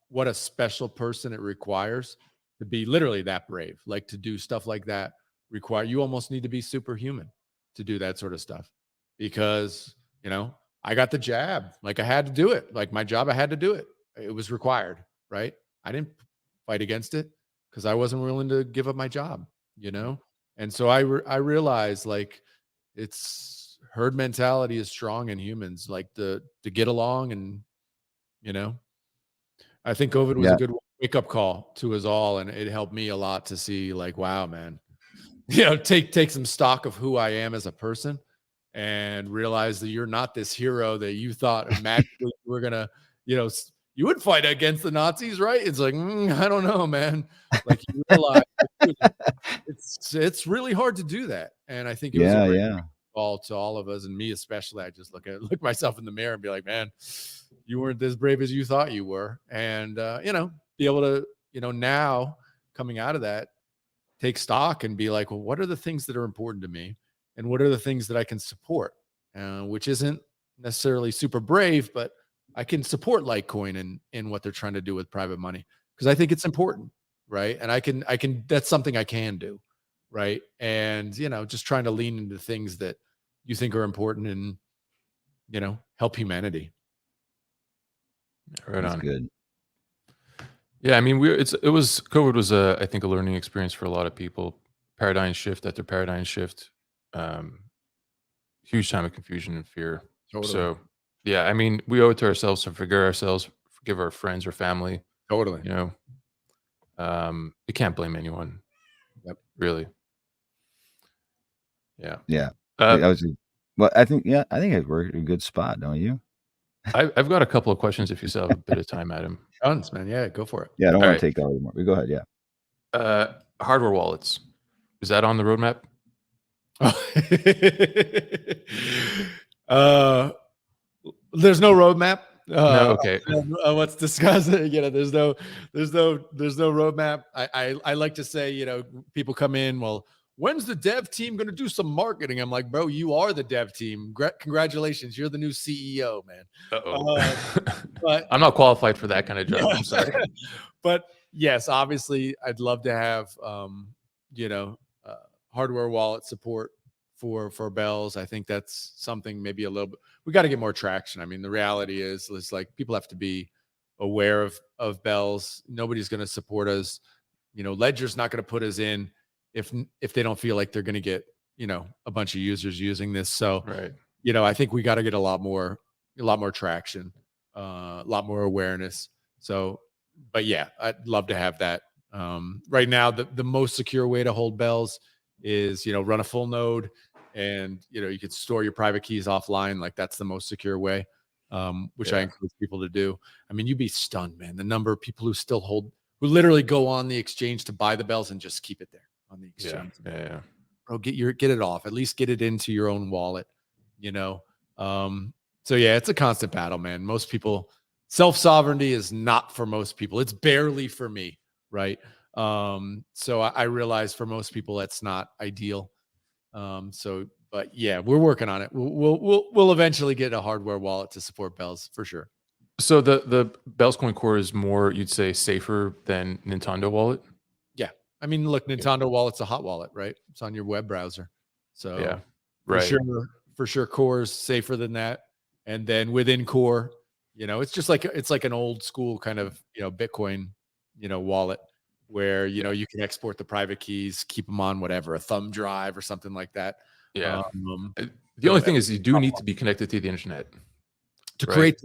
Speaker 2: what a special person it requires to be literally that brave. Like, to do stuff like that you almost need to be superhuman to do that sort of stuff, because I got the jab. Like, I had to do it. Like, my job, I had to do it. It was required, right? I didn't fight against it because I wasn't willing to give up my job, And so I realized, like, it's herd mentality is strong in humans, like, to get along. And you know, I think COVID was a
Speaker 1: yeah,
Speaker 2: good wake up call to us all, and it helped me a lot to see, like, wow, man, take some stock of who I am as a person, and realize that you're not this hero that you thought magically you were gonna, you would fight against the Nazis, right? It's like, I don't know, man. Like, you realize, dude, it's really hard to do that, and I think it was a
Speaker 1: yeah,
Speaker 2: great
Speaker 1: yeah.
Speaker 2: call to all of us, and me especially. I just look myself in the mirror and be like, man, you weren't as brave as you thought you were, and be able to, now coming out of that, take stock and be like, well, what are the things that are important to me, and what are the things that I can support, which isn't necessarily super brave, but I can support Litecoin in what they're trying to do with private money, because I think it's important, right? And I can that's something I can do, right? And just trying to lean into things that you think are important, and help humanity.
Speaker 3: Right
Speaker 1: That's
Speaker 3: on.
Speaker 1: good.
Speaker 3: Yeah, I mean, COVID was I think a learning experience for a lot of people. Paradigm shift after paradigm shift. Um, Huge time of confusion and fear.
Speaker 2: Totally.
Speaker 3: So, yeah, I mean, we owe it to ourselves to forgive ourselves, forgive our friends or family.
Speaker 2: Totally.
Speaker 3: You know, you can't blame anyone,
Speaker 2: Yep.
Speaker 3: really. Yeah.
Speaker 1: Yeah.
Speaker 3: Uh,
Speaker 1: I was, well, I think, yeah, I think we're in a good spot, don't you?
Speaker 3: I've got a couple of questions if you still have a bit of time, Adam.
Speaker 2: Tons, man. Yeah, go for it.
Speaker 1: Yeah, I don't
Speaker 3: All
Speaker 1: want
Speaker 3: right.
Speaker 1: to take all your more. But go ahead. Yeah.
Speaker 3: Hardware wallets. Is that on the roadmap?
Speaker 2: There's no roadmap.
Speaker 3: No. Okay.
Speaker 2: What's discussed? There's no roadmap. I like to say, people come in, well, when's the dev team going to do some marketing? I'm like, bro, you are the dev team. Congratulations, you're the new CEO, man.
Speaker 3: Uh-oh.
Speaker 2: But
Speaker 3: I'm not qualified for that kind of job.
Speaker 2: yeah.
Speaker 3: I'm sorry.
Speaker 2: But yes, obviously, I'd love to have you know uh, hardware wallet support for bells. I think that's something, maybe a little bit, we got to get more traction. I mean, the reality is like, people have to be aware of bells. Nobody's going to support us. Ledger's not going to put us in if they don't feel like they're going to get a bunch of users using this. So
Speaker 3: Right.
Speaker 2: I think we got to get a lot more traction, a lot more awareness. So, but yeah, I'd love to have that. Right now, the most secure way to hold bells is, run a full node, and, you could store your private keys offline. Like, that's the most secure way, which I
Speaker 3: Yeah.
Speaker 2: encourage people to do. I mean, you'd be stunned, man, the number of people who literally go on the exchange to buy the bells and just keep it there on the
Speaker 3: Yeah.
Speaker 2: exchange.
Speaker 3: Yeah.
Speaker 2: Bro, get it off. At least get it into your own wallet, you know. So yeah, it's a constant battle, man. Most people, self-sovereignty is not for most people. It's barely for me, right? So I realize for most people that's not ideal. But yeah, we're working on it. We'll eventually get a hardware wallet to support bells for sure.
Speaker 3: So the Bellscoin core is more, you'd say, safer than Nintendo Wallet?
Speaker 2: Yeah. I mean, look,
Speaker 3: Okay.
Speaker 2: Nintendo Wallet's a hot wallet, right? It's on your web browser.
Speaker 3: Yeah.
Speaker 2: So
Speaker 3: Right.
Speaker 2: for sure, Core is safer than that. And then within Core, it's like an old school kind of, Bitcoin, wallet, where, you can export the private keys, keep them on whatever, a thumb drive or something like that.
Speaker 3: Yeah.
Speaker 2: Um,
Speaker 3: The only thing is you do need to be connected to the internet.
Speaker 2: to
Speaker 3: Right.
Speaker 2: create,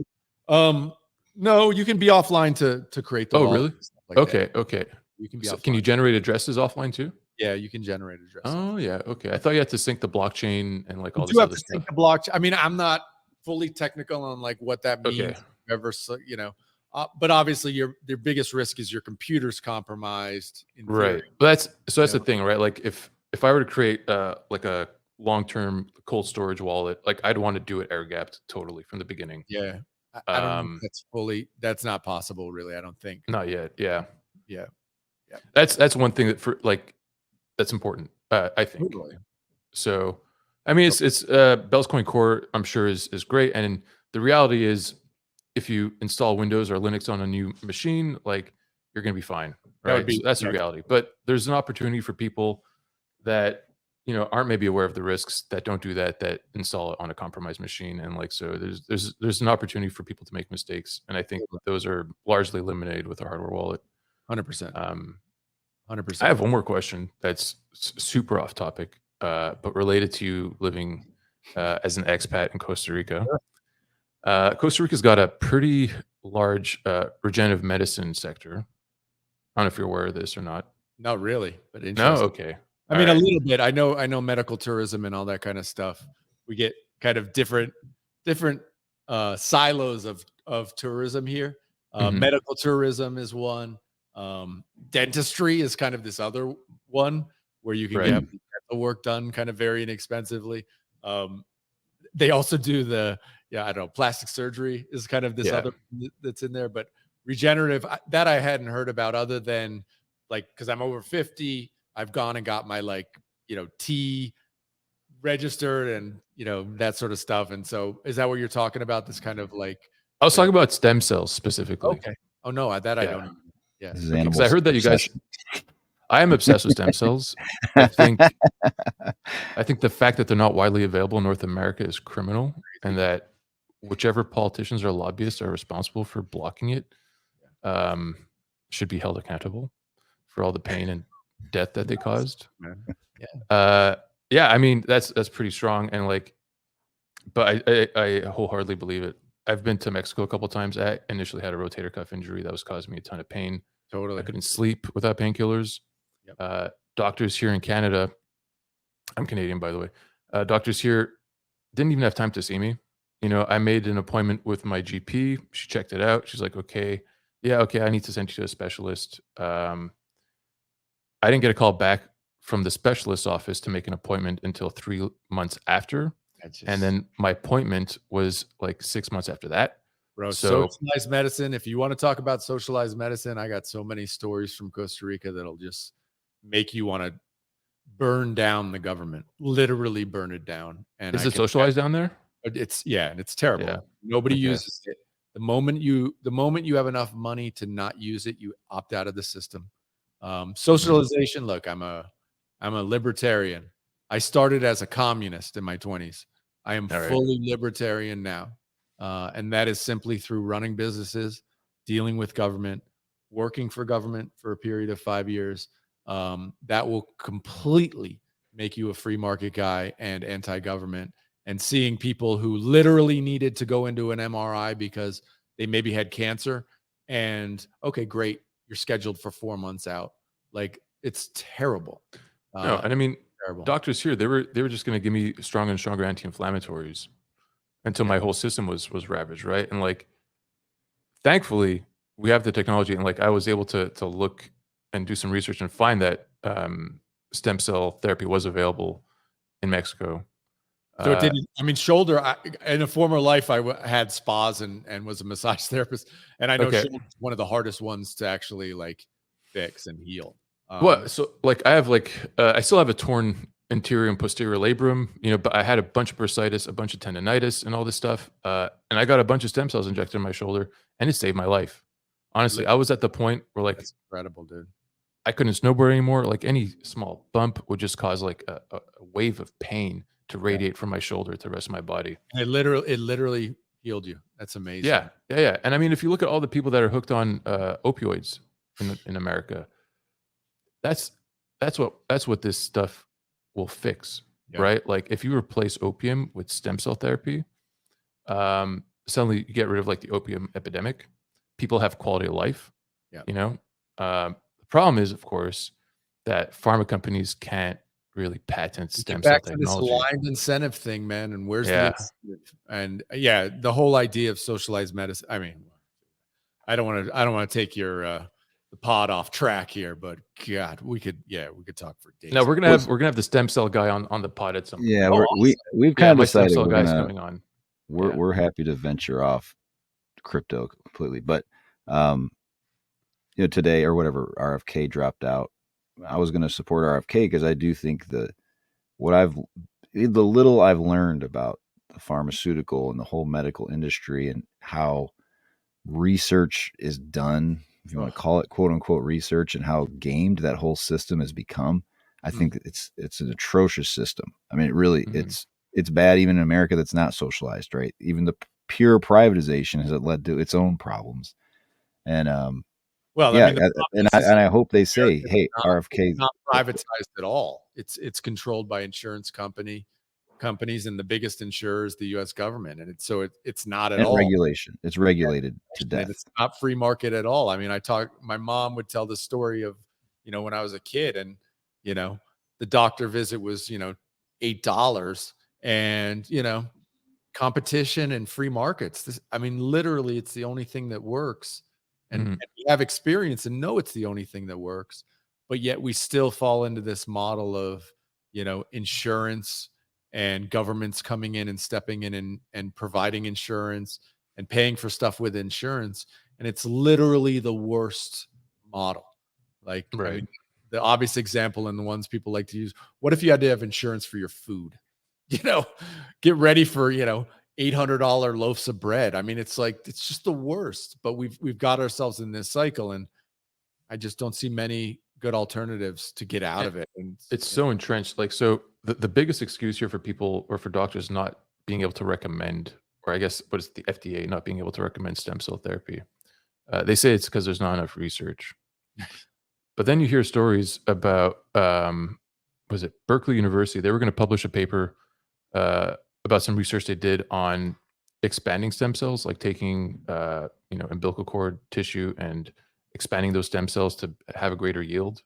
Speaker 2: no, you can be offline to create the
Speaker 3: Oh,
Speaker 2: wallet
Speaker 3: really?
Speaker 2: and stuff like that.
Speaker 3: Okay. Okay.
Speaker 2: You can be
Speaker 3: So
Speaker 2: offline.
Speaker 3: can you generate addresses offline too?
Speaker 2: Yeah, you can generate address software.
Speaker 3: Oh yeah, okay. I thought you had to sync the blockchain and like
Speaker 2: You
Speaker 3: all
Speaker 2: do
Speaker 3: this
Speaker 2: have
Speaker 3: other
Speaker 2: to
Speaker 3: stuff.
Speaker 2: sync the blockchain. I mean, I'm not fully technical on like what that
Speaker 3: Okay,
Speaker 2: means. Ever, so, but obviously your biggest risk is your computer's compromised. In theory,
Speaker 3: right. But that's
Speaker 2: you
Speaker 3: the
Speaker 2: know.
Speaker 3: thing, right? Like if I were to create like a long-term cold storage wallet, like I'd want to do it air gapped totally from the beginning.
Speaker 2: Yeah, I don't know if
Speaker 3: Um,
Speaker 2: that's not possible, really. I don't think.
Speaker 3: not yet. Yeah,
Speaker 2: Yeah, yeah,
Speaker 3: that's one thing that for like that's important. I think.
Speaker 2: totally.
Speaker 3: So, I mean, it's Bellscoin Core. I'm sure is great, and the reality is, if you install Windows or Linux on a new machine, like you're gonna be fine,
Speaker 2: That would
Speaker 3: right? So
Speaker 2: be
Speaker 3: that's the reality. But there's an opportunity for people that aren't maybe aware of the risks that don't do that install it on a compromised machine, and like so there's an opportunity for people to make mistakes, and I think those are largely eliminated with a hardware wallet.
Speaker 2: 100%,
Speaker 3: Um, I
Speaker 2: 100%.
Speaker 3: have one more question that's super off topic, but related to you living as an expat in Costa Rica.
Speaker 2: Sure.
Speaker 3: Costa Rica's got a pretty large regenerative medicine sector. I don't know if you're aware of this or not.
Speaker 2: Not really, but
Speaker 3: No?
Speaker 2: interesting.
Speaker 3: Okay.
Speaker 2: I
Speaker 3: All
Speaker 2: mean, a
Speaker 3: right.
Speaker 2: little bit. I know medical tourism and all that kind of stuff. We get kind of different silos of tourism here.
Speaker 3: Mhm.
Speaker 2: Medical tourism is one. Dentistry is kind of this other one where you can
Speaker 3: Right.
Speaker 2: get dental work done kind of very inexpensively. Um, they also do I don't know, plastic surgery is kind of this
Speaker 3: Yeah.
Speaker 2: other that's in there, but regenerative that I hadn't heard about other than like because I'm over 50, I've gone and got my like T registered and that sort of stuff. And so is that what you're talking about? This kind of like
Speaker 3: I was
Speaker 2: the
Speaker 3: talking about stem cells specifically.
Speaker 2: okay. Oh no, that I
Speaker 3: Yeah.
Speaker 2: don't know. Yeah.
Speaker 1: This is
Speaker 3: Okay, because
Speaker 1: animal
Speaker 3: I heard that you guys
Speaker 1: obsession.
Speaker 3: I am obsessed with stem cells. I think I think the fact that they're not widely available in North America is criminal, and that whichever politicians or lobbyists are responsible for blocking it, um, should be held accountable for all the pain and death that they caused.
Speaker 2: Man. Yeah.
Speaker 3: Uh, yeah, I mean that's pretty strong, and like, but I wholeheartedly believe it. I've been to Mexico a couple times. I initially had a rotator cuff injury that was causing me a ton of pain. I
Speaker 2: Totally.
Speaker 3: couldn't sleep without painkillers.
Speaker 2: Yep.
Speaker 3: Doctors here in Canada, I'm Canadian, by the way. Doctors here didn't even have time to see me. I made an appointment with my GP. She checked it out. She's like, okay, yeah, okay, I need to send you to a specialist. I didn't get a call back from the specialist's office to make an appointment until 3 months after.
Speaker 2: That's
Speaker 3: And
Speaker 2: just
Speaker 3: then my appointment was like 6 months after that.
Speaker 2: bro,
Speaker 3: So,
Speaker 2: socialized medicine. If you want to talk about socialized medicine, I got so many stories from Costa Rica that'll just make you want to burn down the government, literally burn it down. And
Speaker 3: is
Speaker 2: I
Speaker 3: it
Speaker 2: can,
Speaker 3: socialized down there?
Speaker 2: and it's
Speaker 3: Yeah.
Speaker 2: terrible. Nobody
Speaker 3: Okay.
Speaker 2: uses it. The moment you have enough money to not use it, you opt out of the system. Socialization. Look, I'm a libertarian. I started as a communist in my 20s. I am
Speaker 3: All right.
Speaker 2: fully libertarian now. And that is simply through running businesses, dealing with government, working for government for a period of 5 years. That will completely make you a free market guy and anti-government. And seeing people who literally needed to go into an MRI because they maybe had cancer, and okay, great, you're scheduled for 4 months out. Like it's terrible.
Speaker 3: No, and I mean,
Speaker 2: Terrible.
Speaker 3: doctors here, they were just going to give me stronger and stronger anti-inflammatories until
Speaker 2: Yeah.
Speaker 3: my whole system was ravaged, right? And like, thankfully, we have the technology, and like, I was able to look and do some research and find that stem cell therapy was available in Mexico.
Speaker 2: So it
Speaker 3: Uh,
Speaker 2: didn't. I mean, shoulder. In a former life, I had spas and was a massage therapist, and I know
Speaker 3: okay,
Speaker 2: shoulder is one of the hardest ones to actually like fix and heal.
Speaker 3: well, so like, I have like, I still have a torn anterior and posterior labrum, but I had a bunch of bursitis, a bunch of tendonitis, and all this stuff, and I got a bunch of stem cells injected in my shoulder, and it saved my life. Honestly,
Speaker 2: Li-
Speaker 3: I was at the point where like
Speaker 2: That's incredible, dude.
Speaker 3: I couldn't snowboard anymore. Like any small bump would just cause like a wave of pain to
Speaker 2: Yeah.
Speaker 3: radiate from my shoulder to the rest of my body.
Speaker 2: And it literally healed you. That's amazing.
Speaker 3: Yeah, yeah, yeah. And I mean, if you look at all the people that are hooked on opioids in America, that's that's what this stuff will fix,
Speaker 2: Yeah.
Speaker 3: right? Like if you replace opium with stem cell therapy, suddenly you get rid of like the opium epidemic. People have quality of life.
Speaker 2: Yeah.
Speaker 3: The problem is, of course, that pharma companies can't really patent
Speaker 2: We get
Speaker 3: stem cell
Speaker 2: back to this
Speaker 3: technology.
Speaker 2: aligned incentive thing, man, and where's the
Speaker 3: Yeah.
Speaker 2: incentive? And yeah, the whole idea of socialized medicine. I mean, I don't want to take your the pod off track here, but God, we could talk for days.
Speaker 3: No, we're gonna
Speaker 1: Well,
Speaker 3: have the stem cell guy on the pod at some point.
Speaker 1: yeah,
Speaker 2: Oh,
Speaker 1: we've
Speaker 3: Yeah,
Speaker 1: kind
Speaker 3: my
Speaker 1: of
Speaker 3: stem
Speaker 1: decided
Speaker 3: cell guy's coming on. Yeah.
Speaker 1: we're happy to venture off crypto completely, but um, today or whatever RFK dropped out, I was going to support RFK because I do think that the little I've learned about the pharmaceutical and the whole medical industry and how research is done, if you want to call it quote unquote research, and how gamed that whole system has become. I think that it's an atrocious system. I mean, it really it's bad even in America that's not socialized, right? Even the pure privatization has led to its own problems. And
Speaker 2: well, I
Speaker 1: yeah,
Speaker 2: mean, the
Speaker 1: and
Speaker 2: problem is
Speaker 1: I hope they say,
Speaker 2: America
Speaker 1: hey, RFK,
Speaker 2: it's not privatized at all. It's controlled by insurance companies and the biggest insurers, the U.S. government, and it's not at
Speaker 1: and
Speaker 2: all.
Speaker 1: regulation. It's regulated to
Speaker 2: And
Speaker 1: death.
Speaker 2: it's not free market at all. I mean, my mom would tell the story of, when I was a kid and, the doctor visit was, $8 and, competition and free markets. I mean, literally it's the only thing that works. And we have experience and know it's the only thing that works, but yet we still fall into this model of, insurance and governments coming in and stepping in and providing insurance and paying for stuff with insurance. And it's literally the worst model. Like, I
Speaker 3: Right.
Speaker 2: mean, the obvious example and the ones people like to use, what if you had to have insurance for your food? Get ready for, $800 loaves of bread. I mean, it's like, it's just the worst, but we've got ourselves in this cycle. And I just don't see many good alternatives to get out
Speaker 3: And
Speaker 2: of it. And
Speaker 3: it's so entrenched. Like, so the biggest excuse here for people or for doctors not being able to recommend, or I guess what is the FDA not being able to recommend stem cell therapy? They say it's because there's not enough research. But then you hear stories about, was it Berkeley University? They were going to publish a paper uh, about some research they did on expanding stem cells, like taking, umbilical cord tissue and expanding those stem cells to have a greater yield.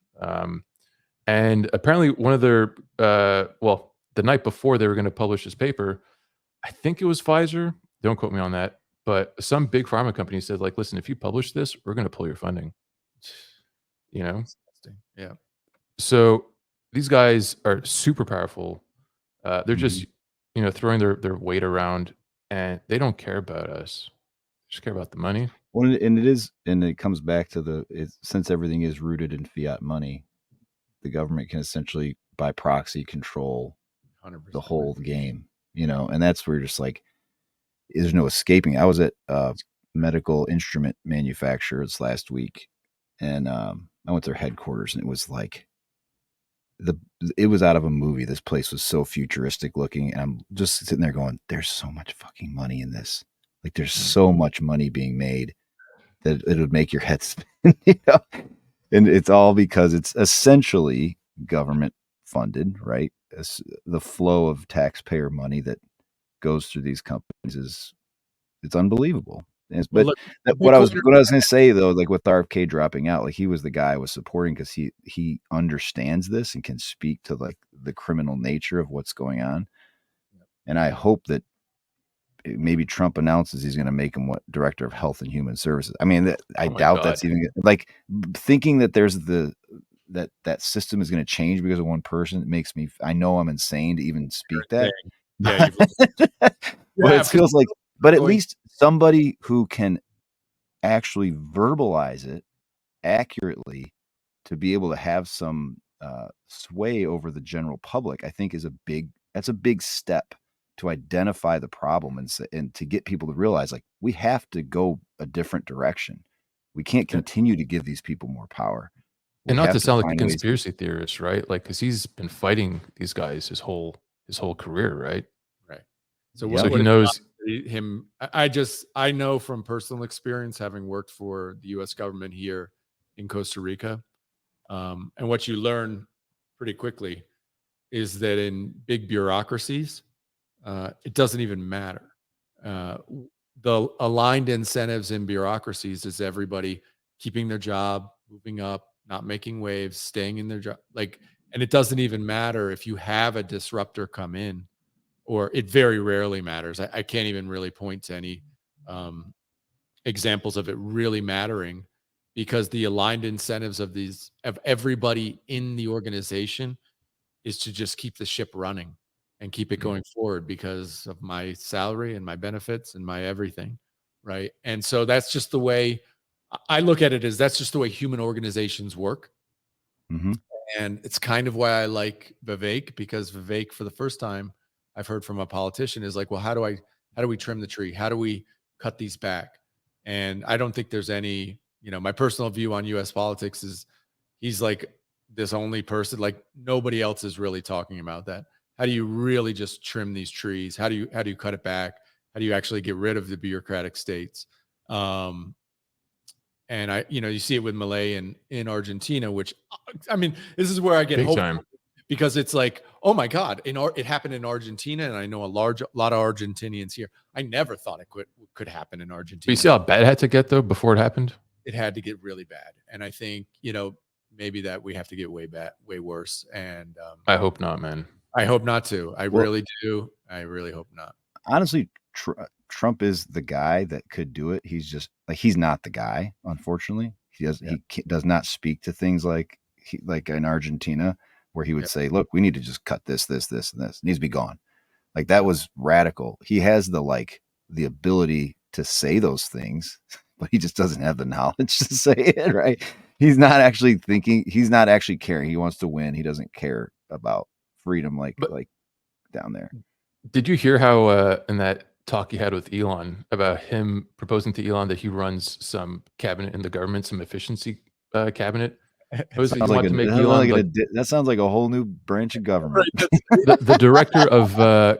Speaker 3: And apparently, one of their, the night before they were going to publish this paper, I think it was Pfizer. Don't quote me on that. But some big pharma company said, like, listen, if you publish this, we're going to pull your funding. You know,
Speaker 2: yeah.
Speaker 3: so these guys are super powerful. They're just,
Speaker 1: Mhm.
Speaker 3: throwing their weight around, and they don't care about us. They just care about the money.
Speaker 1: Well, and it comes back to since everything is rooted in fiat money, the government can essentially by proxy control
Speaker 2: 100%.
Speaker 1: the whole game, and that's where you're just like, there's no escaping. I was at medical instrument manufacturers last week, and I went to their headquarters, and it was like it was out of a movie. This place was so futuristic looking, and I'm just sitting there going, "There's so much fucking money in this. Like, there's so much money being made that it would make your head spin." And it's all because it's essentially government funded, right? The flow of taxpayer money that goes through these companies it's unbelievable.
Speaker 2: Well,
Speaker 1: But
Speaker 2: look,
Speaker 1: what I was
Speaker 2: Bitcoin,
Speaker 1: going to say though, like with RFK dropping out, like he was the guy I was supporting because he understands this and can speak to like the criminal nature of what's going on. And I hope that maybe Trump announces he's going to make him director of health and human services. I mean, I
Speaker 3: Oh my
Speaker 1: doubt
Speaker 3: God.
Speaker 1: that's even like thinking that there's that system is going to change because of one person. It makes me, I know I'm insane to even speak that.
Speaker 2: yeah,
Speaker 1: But it feels like, but at
Speaker 2: going-
Speaker 1: least somebody who can actually verbalize it accurately to be able to have some sway over the general public, I think that's a big step to identify the problem and to get people to realize like we have to go a different direction. We can't continue to give these people more power. We
Speaker 3: And not
Speaker 1: have
Speaker 3: to
Speaker 1: to
Speaker 3: sound like a
Speaker 1: find ways.
Speaker 3: conspiracy theorist, right? Like, because he's been fighting these guys his whole career, right?
Speaker 2: right. So
Speaker 1: Yeah.
Speaker 3: So
Speaker 2: what
Speaker 3: he
Speaker 2: it
Speaker 3: knows.
Speaker 2: him I know from personal experience having worked for the US government here in Costa Rica, and what you learn pretty quickly is that in big bureaucracies, it doesn't even matter. The aligned incentives in bureaucracies is everybody keeping their job, moving up, not making waves, staying in their job. Like, and it doesn't even matter if you have a disruptor come in, or it very rarely matters. I can't even really point to any examples of it really mattering, because the aligned incentives of everybody in the organization is to just keep the ship running and keep it going forward because of my salary and my benefits and my everything. Right. And so that's just the way I look at it, is that's just the way human organizations work.
Speaker 1: Mm-hmm.
Speaker 2: And it's kind of why I like Vivek, because Vivek, for the first time I've heard from a politician, is like, well, how do we trim the tree? How do we cut these back? And I don't think there's any, my personal view on US politics is he's like this only person, like nobody else is really talking about that. How do you really just trim these trees? How do you cut it back? How do you actually get rid of the bureaucratic states? And you see it with Milei in Argentina, which, I mean, this is where I get
Speaker 3: Big
Speaker 2: hopeful,
Speaker 3: time.
Speaker 2: because it's like, oh my God, it happened in Argentina, and I know a lot of Argentinians here. I never thought it could happen in Argentina.
Speaker 3: But you see how bad it had to get though before it happened?
Speaker 2: It had to get really bad, and I think maybe that we have to get way worse. And
Speaker 3: I hope not, man.
Speaker 2: I hope not too. I
Speaker 1: Well,
Speaker 2: really do. I really hope not.
Speaker 1: Honestly, Trump is the guy that could do it. He's just like, he's not the guy. Unfortunately, he does not speak to things like in Argentina, where he would say, "Look, we need to just cut this, and this. It needs to be gone." Like, that was radical. He has the ability to say those things, but he just doesn't have the knowledge to say it. Right? He's not actually thinking. He's not actually caring. He wants to win. He doesn't care about freedom like down there.
Speaker 3: Did you hear how in that talk he had with Elon about him proposing to Elon that he runs some cabinet in the government, some efficiency cabinet?
Speaker 1: That sounds like a whole new branch of government.
Speaker 3: Right, the director of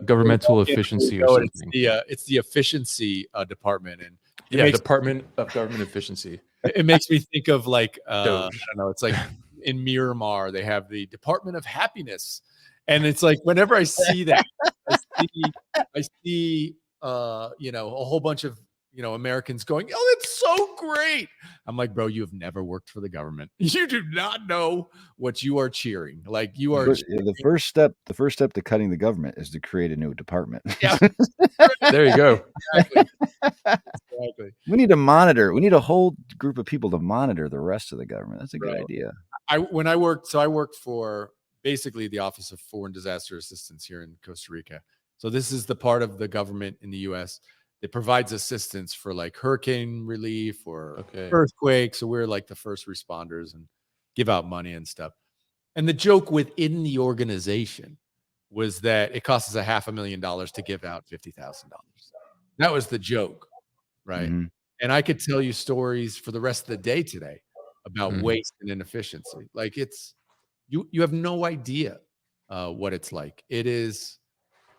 Speaker 3: governmental efficiency or something.
Speaker 2: It's the efficiency department, and
Speaker 3: Department of Government Efficiency.
Speaker 2: It makes me think of I don't know. It's like in Miramar they have the Department of Happiness, and it's like whenever I see that, I see a whole bunch of Americans going, "Oh, it's so great." I'm like, bro, you have never worked for the government. You do not know what you are cheering. Like, you are
Speaker 1: the first step to cutting the government is to create a new department.
Speaker 2: Yeah.
Speaker 3: There you go.
Speaker 2: Exactly.
Speaker 1: We need to monitor. We need a whole group of people to monitor the rest of the government. That's a good idea.
Speaker 2: I worked for basically the Office of Foreign Disaster Assistance here in Costa Rica. So this is the part of the government in the U.S. that provides assistance for like hurricane relief or earthquakes. So we're like the first responders and give out money and stuff. And the joke within the organization was that it costs us $500,000 to give out $50,000. That was the joke, right? Mm-hmm. And I could tell you stories for the rest of the day today about waste and inefficiency. Like, it's you have no idea what it's like. It's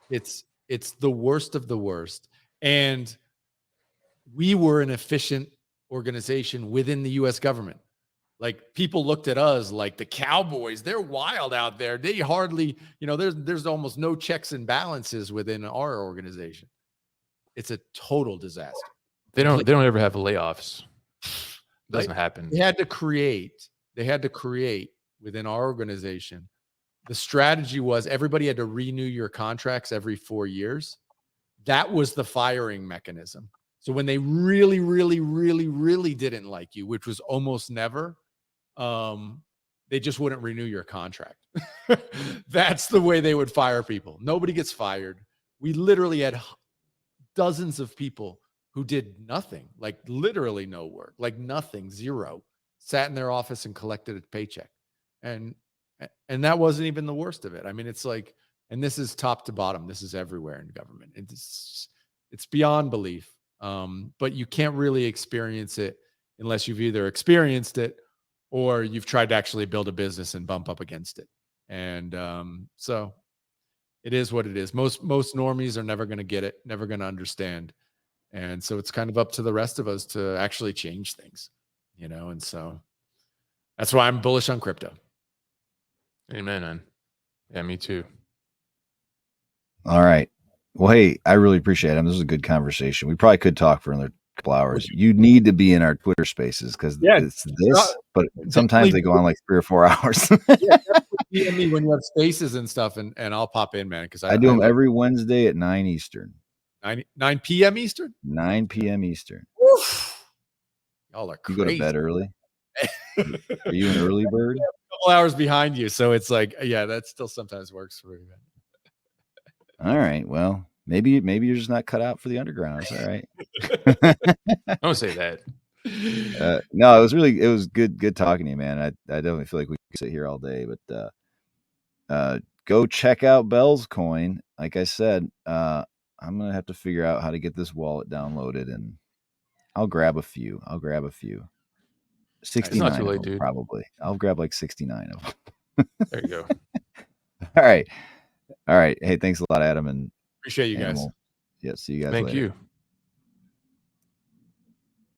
Speaker 2: the worst of the worst. And we were an efficient organization within the U.S. government. Like, people looked at us like the cowboys. They're wild out there. They hardly, there's almost no checks and balances within our organization. It's a total disaster.
Speaker 3: They don't ever have layoffs. It doesn't happen.
Speaker 2: They had to create within our organization. The strategy was everybody had to renew your contracts every 4 years. That was the firing mechanism. So when they really, really, really, really didn't like you, which was almost never, they just wouldn't renew your contract. That's the way they would fire people. Nobody gets fired. We literally had dozens of people who did nothing, like literally no work, like nothing, zero, sat in their office and collected a paycheck. And that wasn't even the worst of it. I mean, it's like, and this is top to bottom. This is everywhere in government. It's beyond belief. But you can't really experience it unless you've either experienced it or you've tried to actually build a business and bump up against it. And so it is what it is. Most normies are never going to get it, never going to understand. And so it's kind of up to the rest of us to actually change things, and so that's why I'm bullish on crypto.
Speaker 3: Amen, man. Yeah, me too.
Speaker 1: All right. Well, hey, I really appreciate it. This was a good conversation. We probably could talk for another couple hours. You need to be in our Twitter spaces because it's this but sometimes
Speaker 2: Definitely
Speaker 1: they go on like 3 or 4 hours.
Speaker 2: yeah, definitely DM me when you have spaces and stuff, and I'll pop in, man, because
Speaker 1: I do
Speaker 2: I
Speaker 1: them
Speaker 2: like
Speaker 1: every Wednesday at 9 Eastern.
Speaker 2: 9 p.m. Eastern.
Speaker 1: 9 p.m. Eastern.
Speaker 2: Oof. Y'all are
Speaker 1: You go to
Speaker 2: crazy.
Speaker 1: bed early?
Speaker 2: A
Speaker 1: Are you an early bird?
Speaker 2: couple hours behind you, so it's like, yeah, that still sometimes works for me, man.
Speaker 1: All right. Well, maybe you're just not cut out for the underground. It's all right.
Speaker 3: Don't say that.
Speaker 1: No, it was good talking to you, man. I definitely feel like we could sit here all day, but go check out Bellscoin. Like I said, I'm gonna have to figure out how to get this wallet downloaded, and I'll grab a few. 69
Speaker 3: too
Speaker 1: of
Speaker 3: late,
Speaker 1: them,
Speaker 3: dude.
Speaker 1: probably. I'll grab like 69 of them.
Speaker 3: There you go.
Speaker 1: All right. Hey, thanks a lot, Adam and
Speaker 2: Appreciate you guys.
Speaker 1: Animal. Yeah, see you guys
Speaker 3: Thank
Speaker 1: later.
Speaker 3: you.